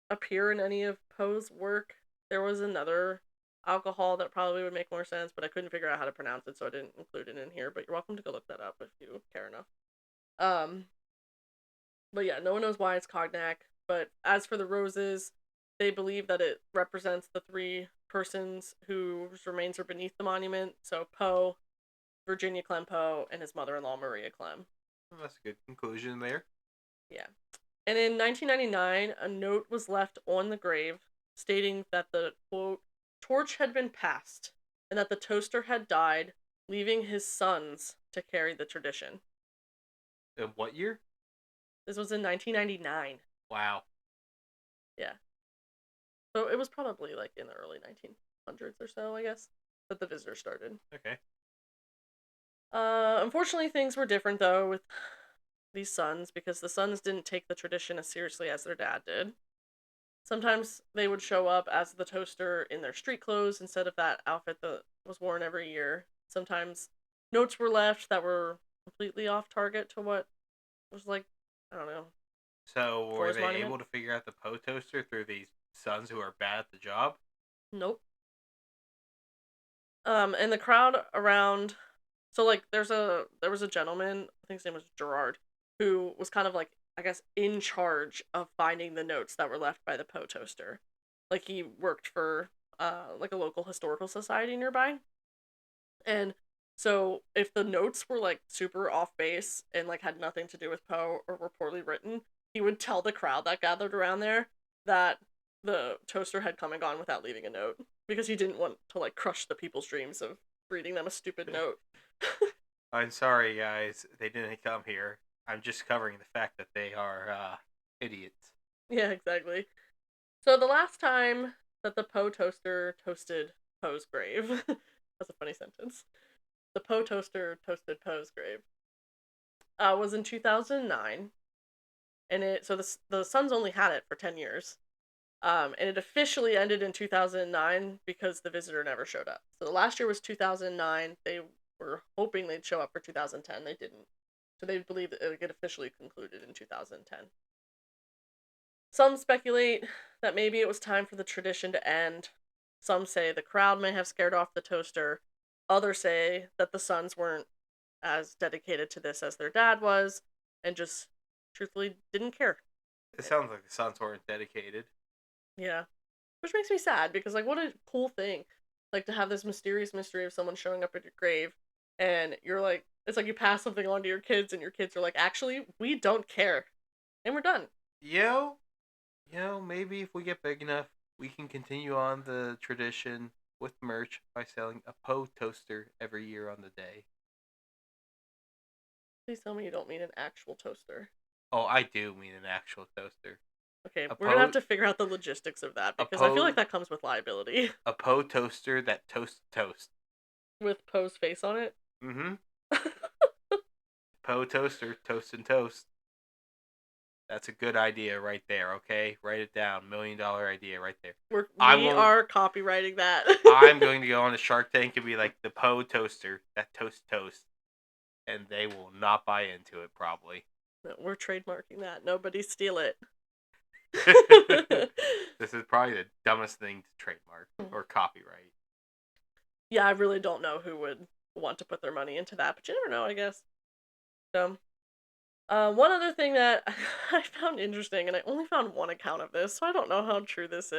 appear in any of Poe's work. There was another alcohol that probably would make more sense, but I couldn't figure out how to pronounce it, so I didn't include it in here. But you're welcome to go look that up if you care enough. Um, but yeah, no one knows why it's cognac. But as for the roses, they believe that it represents the three persons whose remains are beneath the monument. So Poe, Virginia Clem Poe, and his mother-in-law Maria Clem. Well, that's a good conclusion there. Yeah. And in 1999, a note was left on the grave stating that the quote torch had been passed and that the toaster had died, leaving his sons to carry the tradition. In what year? This was in 1999. Wow. Yeah. So it was probably like in the early 1900s or so, I guess, that the visitor started. Okay. Unfortunately, things were different though with these sons because the sons didn't take the tradition as seriously as their dad did. Sometimes they would show up as the toaster in their street clothes instead of that outfit that was worn every year. Sometimes notes were left that were completely off target to what was like, I don't know, So for were his they monument. able to figure out the Poe toaster through these sons who are bad at the job? Nope. And the crowd around, so like there was a gentleman, I think his name was Gerard, who was kind of like, I guess, in charge of finding the notes that were left by the Poe toaster. Like he worked for like a local historical society nearby. And so if the notes were like super off base and like had nothing to do with Poe or were poorly written, he would tell the crowd that gathered around there that the toaster had come and gone without leaving a note because he didn't want to like crush the people's dreams of reading them a stupid note. I'm sorry, guys. They didn't come here. I'm just covering the fact that they are idiots. Yeah, exactly. So the last time that the Poe toaster toasted Poe's grave, that's a funny sentence. The Poe toaster toasted Poe's grave. Was in 2009, and the Suns only had it for 10 years. And it officially ended in 2009 because the visitor never showed up. So the last year was 2009. They were hoping they'd show up for 2010. They didn't. So they believe that it would get officially concluded in 2010. Some speculate that maybe it was time for the tradition to end. Some say the crowd may have scared off the toaster. Others say that the sons weren't as dedicated to this as their dad was and just truthfully didn't care. It sounds like the sons weren't dedicated. Yeah. Which makes me sad because, like, what a cool thing. Like, to have this mysterious mystery of someone showing up at your grave and you're like, it's like you pass something on to your kids and your kids are like, actually, we don't care. And we're done. Yo, maybe if we get big enough, we can continue on the tradition with merch by selling a Poe toaster every year on the day. Please tell me you don't mean an actual toaster. Oh, I do mean an actual toaster. Okay, A we're gonna have Poe, to figure out the logistics of that a because I feel like Poe, that comes with liability. a Poe toaster that toasts toast. With Poe's face on it. Mm-hmm. Poe toaster, toast and toast. That's a good idea right there. Okay, write it down. $1 million idea right there. We are copywriting that. I'm going to go on a Shark Tank and be like the Poe toaster that toast toast, and they will not buy into it probably. No, we're trademarking that. Nobody steal it. This is probably the dumbest thing to trademark or copyright. Yeah, I really don't know who would want to put their money into that, but you never know, I guess. So, one other thing that I found interesting, and I only found one account of this, so I don't know how true this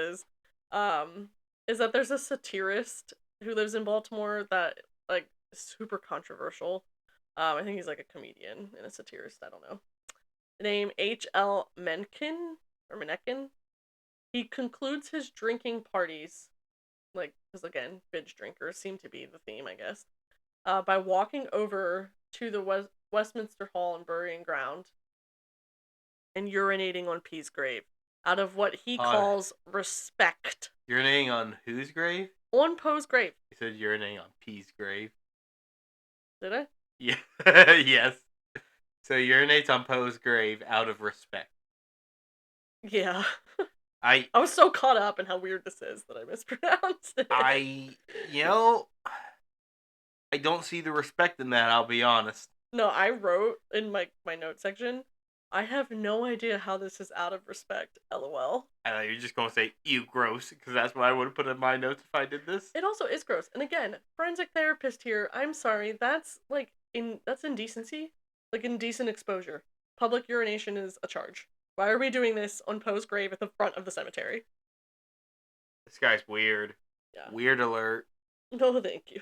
um, is that there's a satirist who lives in Baltimore that, like, is super controversial. I think he's like a comedian and a satirist, I don't know. Name H.L. Mencken, or Mencken. He concludes his drinking parties, like, because again, binge drinkers seem to be the theme, I guess, by walking over to the Westminster Hall and Burying Ground and urinating on P's grave out of what he calls respect. Urinating on whose grave? On Poe's grave. He said urinating on P's grave. Did I? Yeah. Yes. So urinates on Poe's grave out of respect. Yeah. I was so caught up in how weird this is that I mispronounced it. I don't see the respect in that, I'll be honest. No, I wrote in my note section, I have no idea how this is out of respect, LOL. I know you're just going to say, ew, gross, because that's what I would have put in my notes if I did this. It also is gross. And again, forensic therapist here, I'm sorry, that's indecency. Like indecent exposure. Public urination is a charge. Why are we doing this on Poe's grave at the front of the cemetery? This guy's weird. Yeah. Weird alert. No, thank you.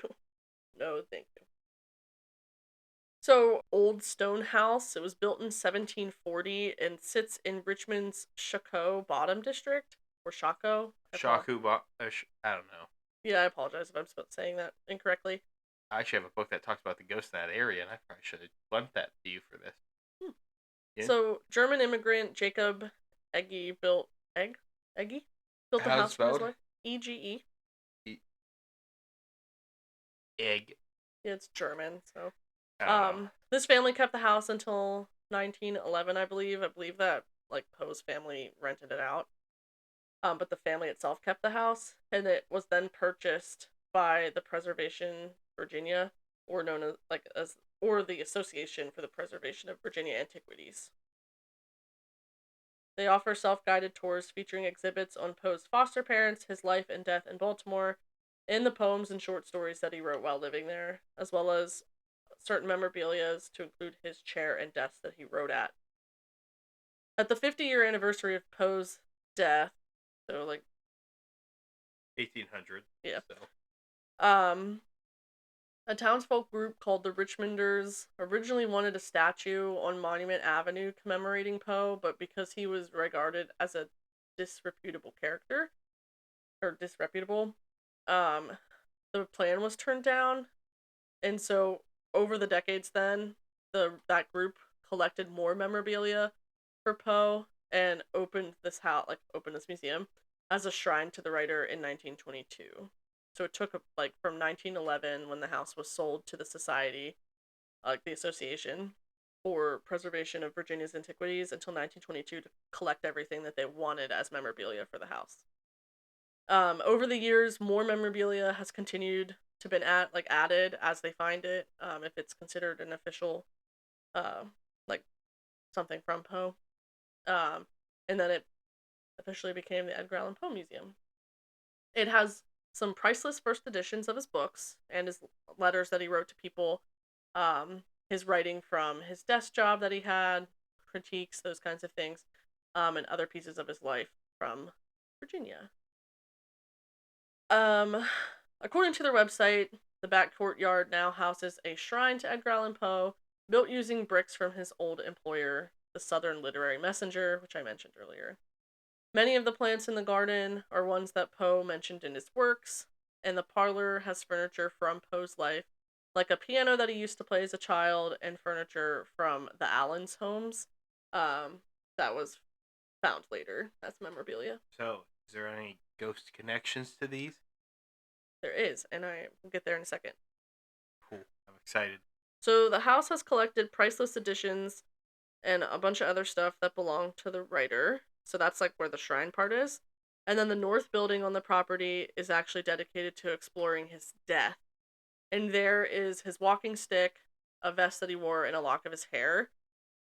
No, thank you. So, Old Stone House, it was built in 1740 and sits in Richmond's Shockoe Bottom District. Or Shockoe? I don't know. Yeah, I apologize if I'm saying that incorrectly. I actually have a book that talks about the ghosts in that area, and I probably should have lent that to you for this. Yeah. So, German immigrant Jacob Egge built the house for his wife. Ege. Egg. Yeah, it's German, so. Know. This family kept the house until 1911, I believe. I believe that, like, Poe's family rented it out. But the family itself kept the house, and it was then purchased by the Preservation Virginia, or known as the Association for the Preservation of Virginia Antiquities. They offer self-guided tours featuring exhibits on Poe's foster parents, his life and death in Baltimore, and the poems and short stories that he wrote while living there, as well as certain memorabilia to include his chair and desk that he wrote at. At the 50-year anniversary of Poe's death, so like 1800. Yeah. So. A townsfolk group called the Richmonders originally wanted a statue on Monument Avenue commemorating Poe, but because he was regarded as a disreputable character, the plan was turned down. And so over the decades then, that group collected more memorabilia for Poe and opened this museum as a shrine to the writer in 1922. So it took from 1911 when the house was sold to the society, the association, for preservation of Virginia's antiquities until 1922 to collect everything that they wanted as memorabilia for the house. Over the years, more memorabilia has continued to been added as they find it, if it's considered an official, uh, like something from Poe. Um, and then it officially became the Edgar Allan Poe Museum. It has some priceless first editions of his books and his letters that he wrote to people, his writing from his desk job that he had, critiques, those kinds of things, and other pieces of his life from Virginia. Um, According to their website, the back courtyard now houses a shrine to Edgar Allan Poe, built using bricks from his old employer, the Southern Literary Messenger, which I mentioned earlier. Many of the plants in the garden are ones that Poe mentioned in his works, and the parlor has furniture from Poe's life, like a piano that he used to play as a child, and furniture from the Allens' homes, um, that was found later. That's memorabilia. So, is there any ghost connections to these? There is, and I will get there in a second. Cool. I'm excited. So the house has collected priceless editions and a bunch of other stuff that belong to the writer. So that's like where the shrine part is. And then the north building on the property is actually dedicated to exploring his death. And there is his walking stick, a vest that he wore, and a lock of his hair,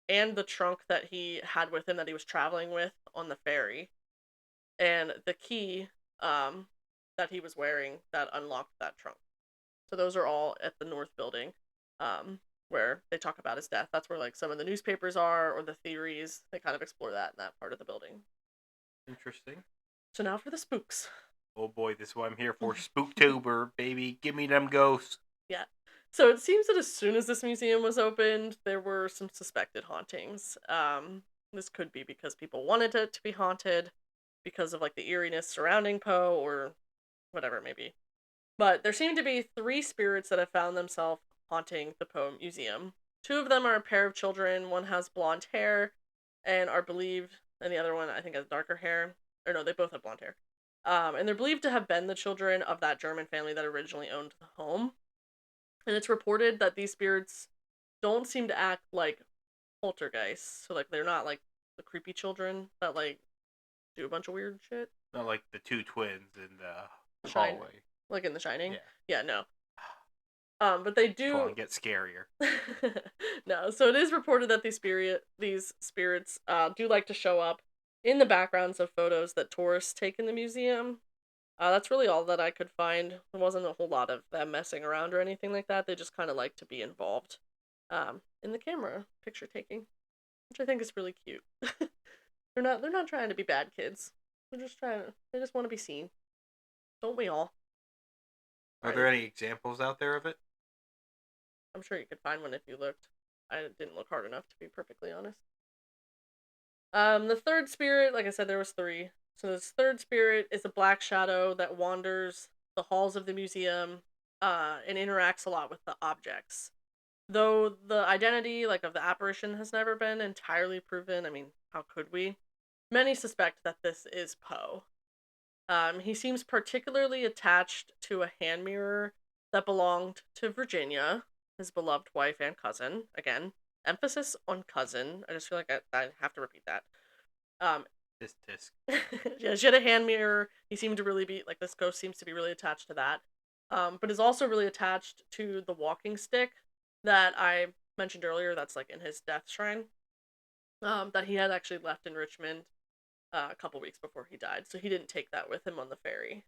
and the trunk that he had with him that he was traveling with on the ferry, and the key that he was wearing that unlocked that trunk. So those are all at the north building, um, where they talk about his death. That's where like some of the newspapers are, or the theories. They kind of explore that in that part of the building. Interesting. So now for the spooks. Oh boy, this is what I'm here for. Spooktober, baby. Give me them ghosts. Yeah. So it seems that as soon as this museum was opened, there were some suspected hauntings. This could be because people wanted it to be haunted, because of like the eeriness surrounding Poe, or whatever it may be. But there seem to be three spirits that have found themselves haunting the Poe Museum. Two of them are a pair of children. One has blonde hair and are believed, and the other one I think has darker hair. Or no, they both have blonde hair. And they're believed to have been the children of that German family that originally owned the home. And it's reported that these spirits don't seem to act like poltergeists. So like they're not like the creepy children that like do a bunch of weird shit. Not like the two twins in the Shine, hallway. like in The Shining. Yeah. Yeah, no. But they Come do. on, get scarier. No, so it is reported that these spirits do like to show up in the backgrounds of photos that tourists take in the museum. That's really all that I could find. There wasn't a whole lot of them messing around or anything like that. They just kind of like to be involved, in the camera picture taking, which I think is really cute. They're not trying to be bad kids. They just want to be seen. Don't we all? Are there any examples out there of it? I'm sure you could find one if you looked. I didn't look hard enough, to be perfectly honest. The third spirit, like I said, there was three. So this third spirit is a black shadow that wanders the halls of the museum, and interacts a lot with the objects. Though the identity, like of the apparition, has never been entirely proven. I mean, how could we? Many suspect that this is Poe. He seems particularly attached to a hand mirror that belonged to Virginia, his beloved wife and cousin. Again, emphasis on cousin. I just feel like I have to repeat that. Um, Tisk. yeah, she had a hand mirror. He seemed to really be like this ghost seems to be really attached to that. But is also really attached to the walking stick that I mentioned earlier. That's like in his death shrine. That he had actually left in Richmond a couple weeks before he died, so he didn't take that with him on the ferry.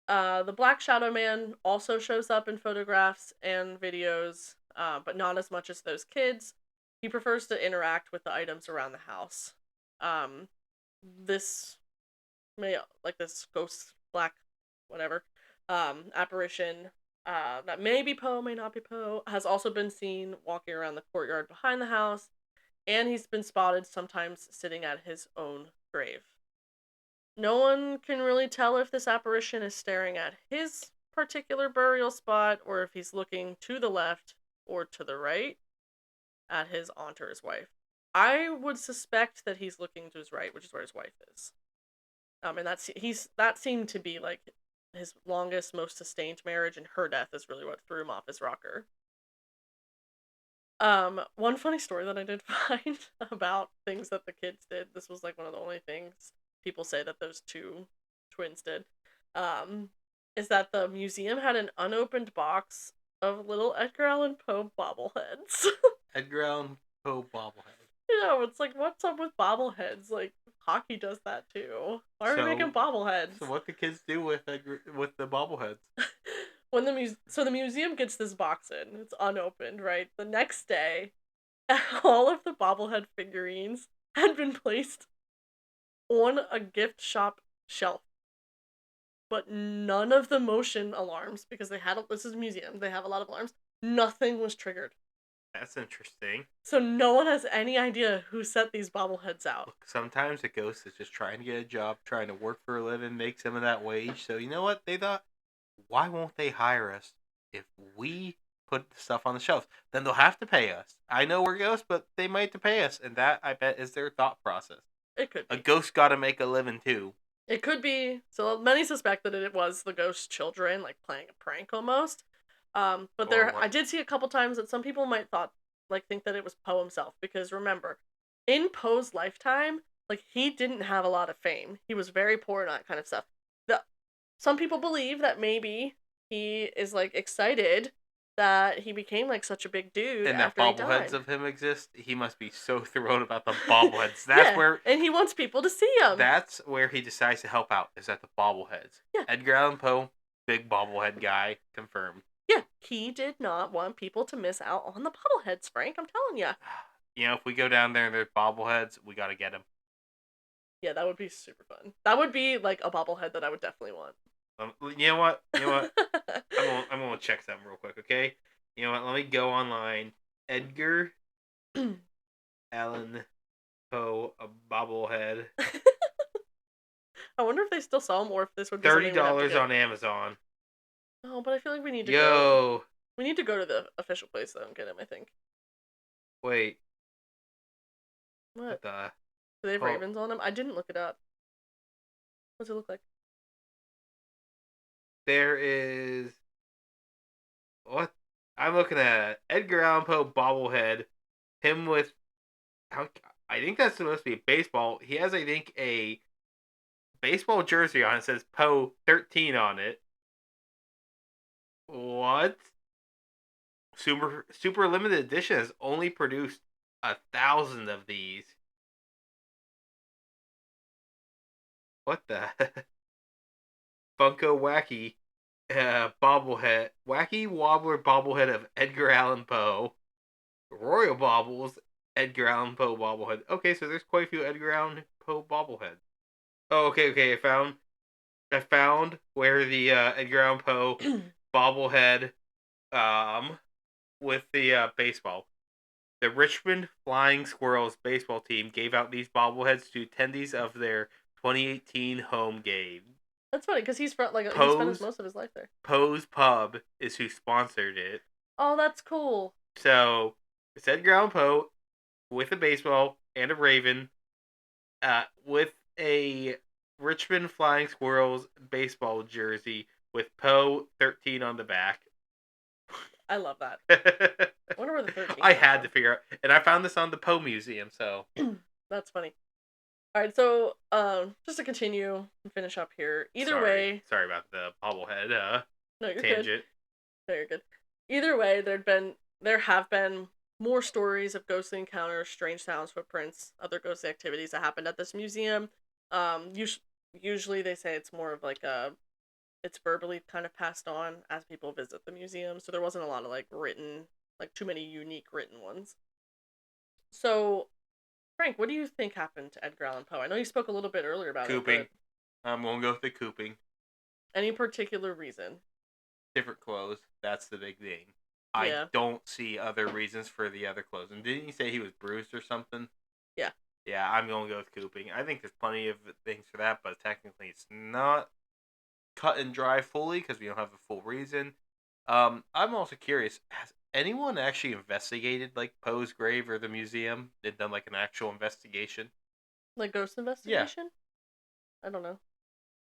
The Black Shadow Man also shows up in photographs and videos, but not as much as those kids. He prefers to interact with the items around the house. Um, this this ghost black, whatever, apparition, that may be Poe, may not be Poe, has also been seen walking around the courtyard behind the house, and he's been spotted sometimes sitting at his own grave. No one can really tell if this apparition is staring at his particular burial spot or if he's looking to the left or to the right at his aunt or his wife. I would suspect that he's looking to his right, which is where his wife is. And that seemed to be like his longest, most sustained marriage, and her death is really what threw him off his rocker. One funny story that I did find about things that the kids did. This was like one of the only things people say that those two twins did. Um, is that the museum had an unopened box of little Edgar Allan Poe bobbleheads. Edgar Allan Poe bobblehead. It's like, what's up with bobbleheads? Like, hockey does that too. Why are we making So, bobbleheads? so what the kids do with the bobbleheads? When the museum gets this box in, it's unopened, right? The next day, all of the bobblehead figurines had been placed on a gift shop shelf, but none of the motion alarms, because this is a museum, they have a lot of alarms, nothing was triggered. That's interesting. So no one has any idea who set these bobbleheads out. Look, sometimes a ghost is just trying to get a job, trying to work for a living, make some of that wage. So you know what? They thought, why won't they hire us if we put the stuff on the shelves? Then they'll have to pay us. I know we're ghosts, but they might have to pay us. And that, I bet, is their thought process. It could A be. ghost got to make a living, too. It could be. So many suspect that it was the ghost children, like playing a prank almost. But Or I what? did see a couple times that some people might think that it was Poe himself, because remember, in Poe's lifetime, like he didn't have a lot of fame. He was very poor and that kind of stuff. The Some people believe that maybe he is like excited that he became like such a big dude And that after he bobbleheads died. of him exist. He must be so thrilled about the bobbleheads. Yeah, and he wants people to see him. That's where he decides to help out. Is at the bobbleheads. Yeah. Edgar Allan Poe, big bobblehead guy, confirmed. Yeah, he did not want people to miss out on the bobbleheads, Frank. I'm telling you. You know, if we go down there and there's bobbleheads, we gotta get them. Yeah, that would be super fun. That would be like a bobblehead that I would definitely want. You know what? You know what? I'm gonna check something real quick, okay? You know what? Let me go online. Edgar Allan Poe, a bobblehead. I wonder if they still sell them or if this would be $30 something we'd have to get. on Amazon. Oh, but I feel like we need to go. Yo, We need to go to the official place though and get him. I think. wait. What What? the? Do they have Oh, ravens on them? I didn't look it up. What's it look like? there is. What? I'm looking at Edgar Allan Poe bobblehead. Him with. How, I think that's supposed to be baseball. He has, I think, a baseball jersey on. It says Poe 13 on it. What? Super limited edition has only produced 1,000 of these. What the? Funko Wacky bobblehead, Wacky Wobbler bobblehead of Edgar Allan Poe. Royal Baubles, Edgar Allan Poe bobblehead. Okay, so there's quite a few Edgar Allan Poe bobbleheads. Oh, okay. I found where the Edgar Allan Poe bobblehead with the baseball. The Richmond Flying Squirrels baseball team gave out these bobbleheads to attendees of their 2018 home game. That's funny because he spent most of his life there. Poe's Pub is who sponsored it. Oh, that's cool. So it's Edgar Allan Poe with a baseball and a raven, with a Richmond Flying Squirrels baseball jersey with Poe 13 on the back. I love that. I wonder where the 13. I had to figure out, and I found this on the Poe Museum. So that's funny. All right, so just to continue and finish up here. Way, sorry about the bobblehead no, you're tangent. Good. No, you're good. Either way, there have been more stories of ghostly encounters, strange sounds, footprints, other ghostly activities that happened at this museum. Usually they say it's more of like it's verbally kind of passed on as people visit the museum, so there wasn't a lot of too many unique written ones. So, Frank, what do you think happened to Edgar Allan Poe? I know you spoke a little bit earlier about Cooping. it. I'm gonna go with the cooping. Any particular reason? Different clothes. That's the big thing. Yeah. I don't see other reasons for the other clothes. And didn't you say he was bruised or something? Yeah. Yeah, I'm going to go with cooping. I think there's plenty of things for that, but technically it's not cut and dry fully because we don't have a full reason. I'm also curious, has anyone actually investigated like Poe's grave or the museum? They've done like an actual investigation? Like ghost investigation? Yeah. I don't know.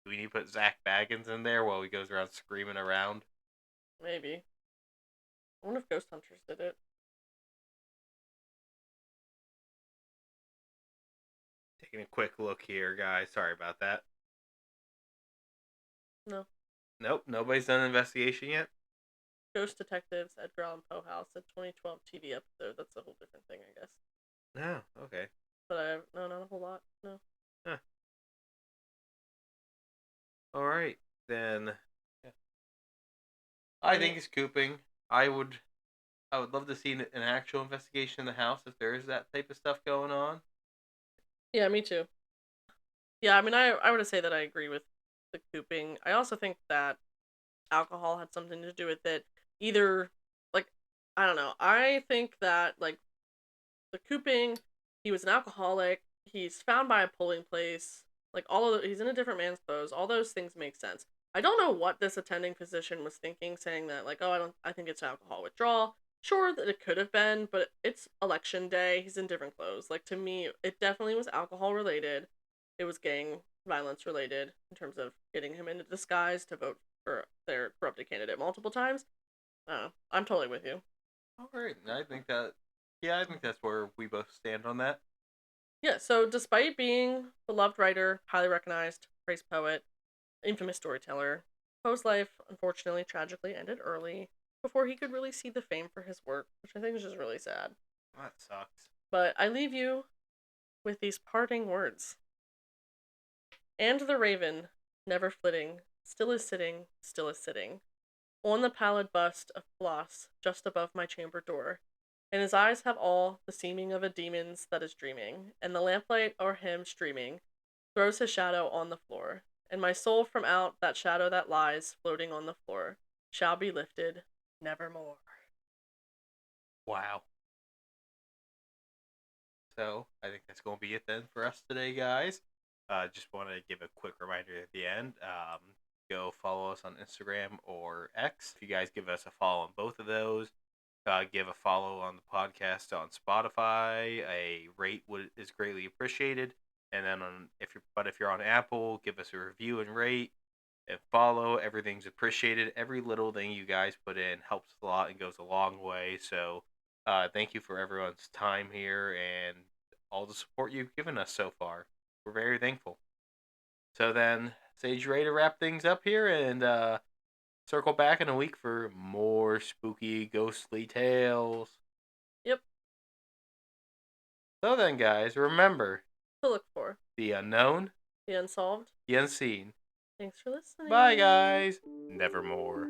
Do we need to put Zach Baggins in there while he goes around screaming around? Maybe. I wonder if Ghost Hunters did it. taking a quick look here, guys. Sorry about that. No. Nope, nobody's done an investigation yet. Ghost Detectives, Edgar Allan Poe House, a 2012 TV episode. That's a whole different thing, I guess. No, okay. But no, not a whole lot. No. Huh. All right, then. Yeah. I think it's cooping. I would love to see an actual investigation in the house if there is that type of stuff going on. Yeah, me too. Yeah, I mean, I would say that I agree with the cooping. I also think that alcohol had something to do with it. Either, like, I don't know. I think that, like, the cooping, he was an alcoholic. He's found by a polling place. Like, he's in a different man's clothes. All those things make sense. I don't know what this attending physician was thinking, saying that, like, oh, I think it's alcohol withdrawal. Sure that it could have been, but it's election day. He's in different clothes. Like, to me, it definitely was alcohol related. It was gang violence related in terms of getting him into disguise to vote for their corrupted candidate multiple times. I'm totally with you. All right, I think that. Yeah, I think that's where we both stand on that. Yeah, so despite being a beloved writer, highly recognized, praised poet, infamous storyteller, Poe's life unfortunately tragically ended early before he could really see the fame for his work, which I think is just really sad. That sucks. But I leave you with these parting words. And the raven, never flitting, still is sitting, still is sitting, on the pallid bust of Floss just above my chamber door, and his eyes have all the seeming of a demon's that is dreaming, and the lamplight o'er him streaming throws his shadow on the floor, and my soul from out that shadow that lies floating on the floor shall be lifted nevermore. Wow. So I think that's going to be it then for us today, guys. Just want to give a quick reminder at the end. Go follow us on Instagram or X. If you guys give us a follow on both of those, give a follow on the podcast on Spotify. A rate is greatly appreciated. And then if you're on Apple, give us a review and rate and follow. Everything's appreciated. Every little thing you guys put in helps a lot and goes a long way. So thank you for everyone's time here and all the support you've given us so far. We're very thankful. So then, Sage, ready to wrap things up here and circle back in a week for more spooky, ghostly tales. Yep. So then, guys, remember To look for. the unknown, The unsolved. the unseen. Thanks for listening. Bye, guys. Nevermore.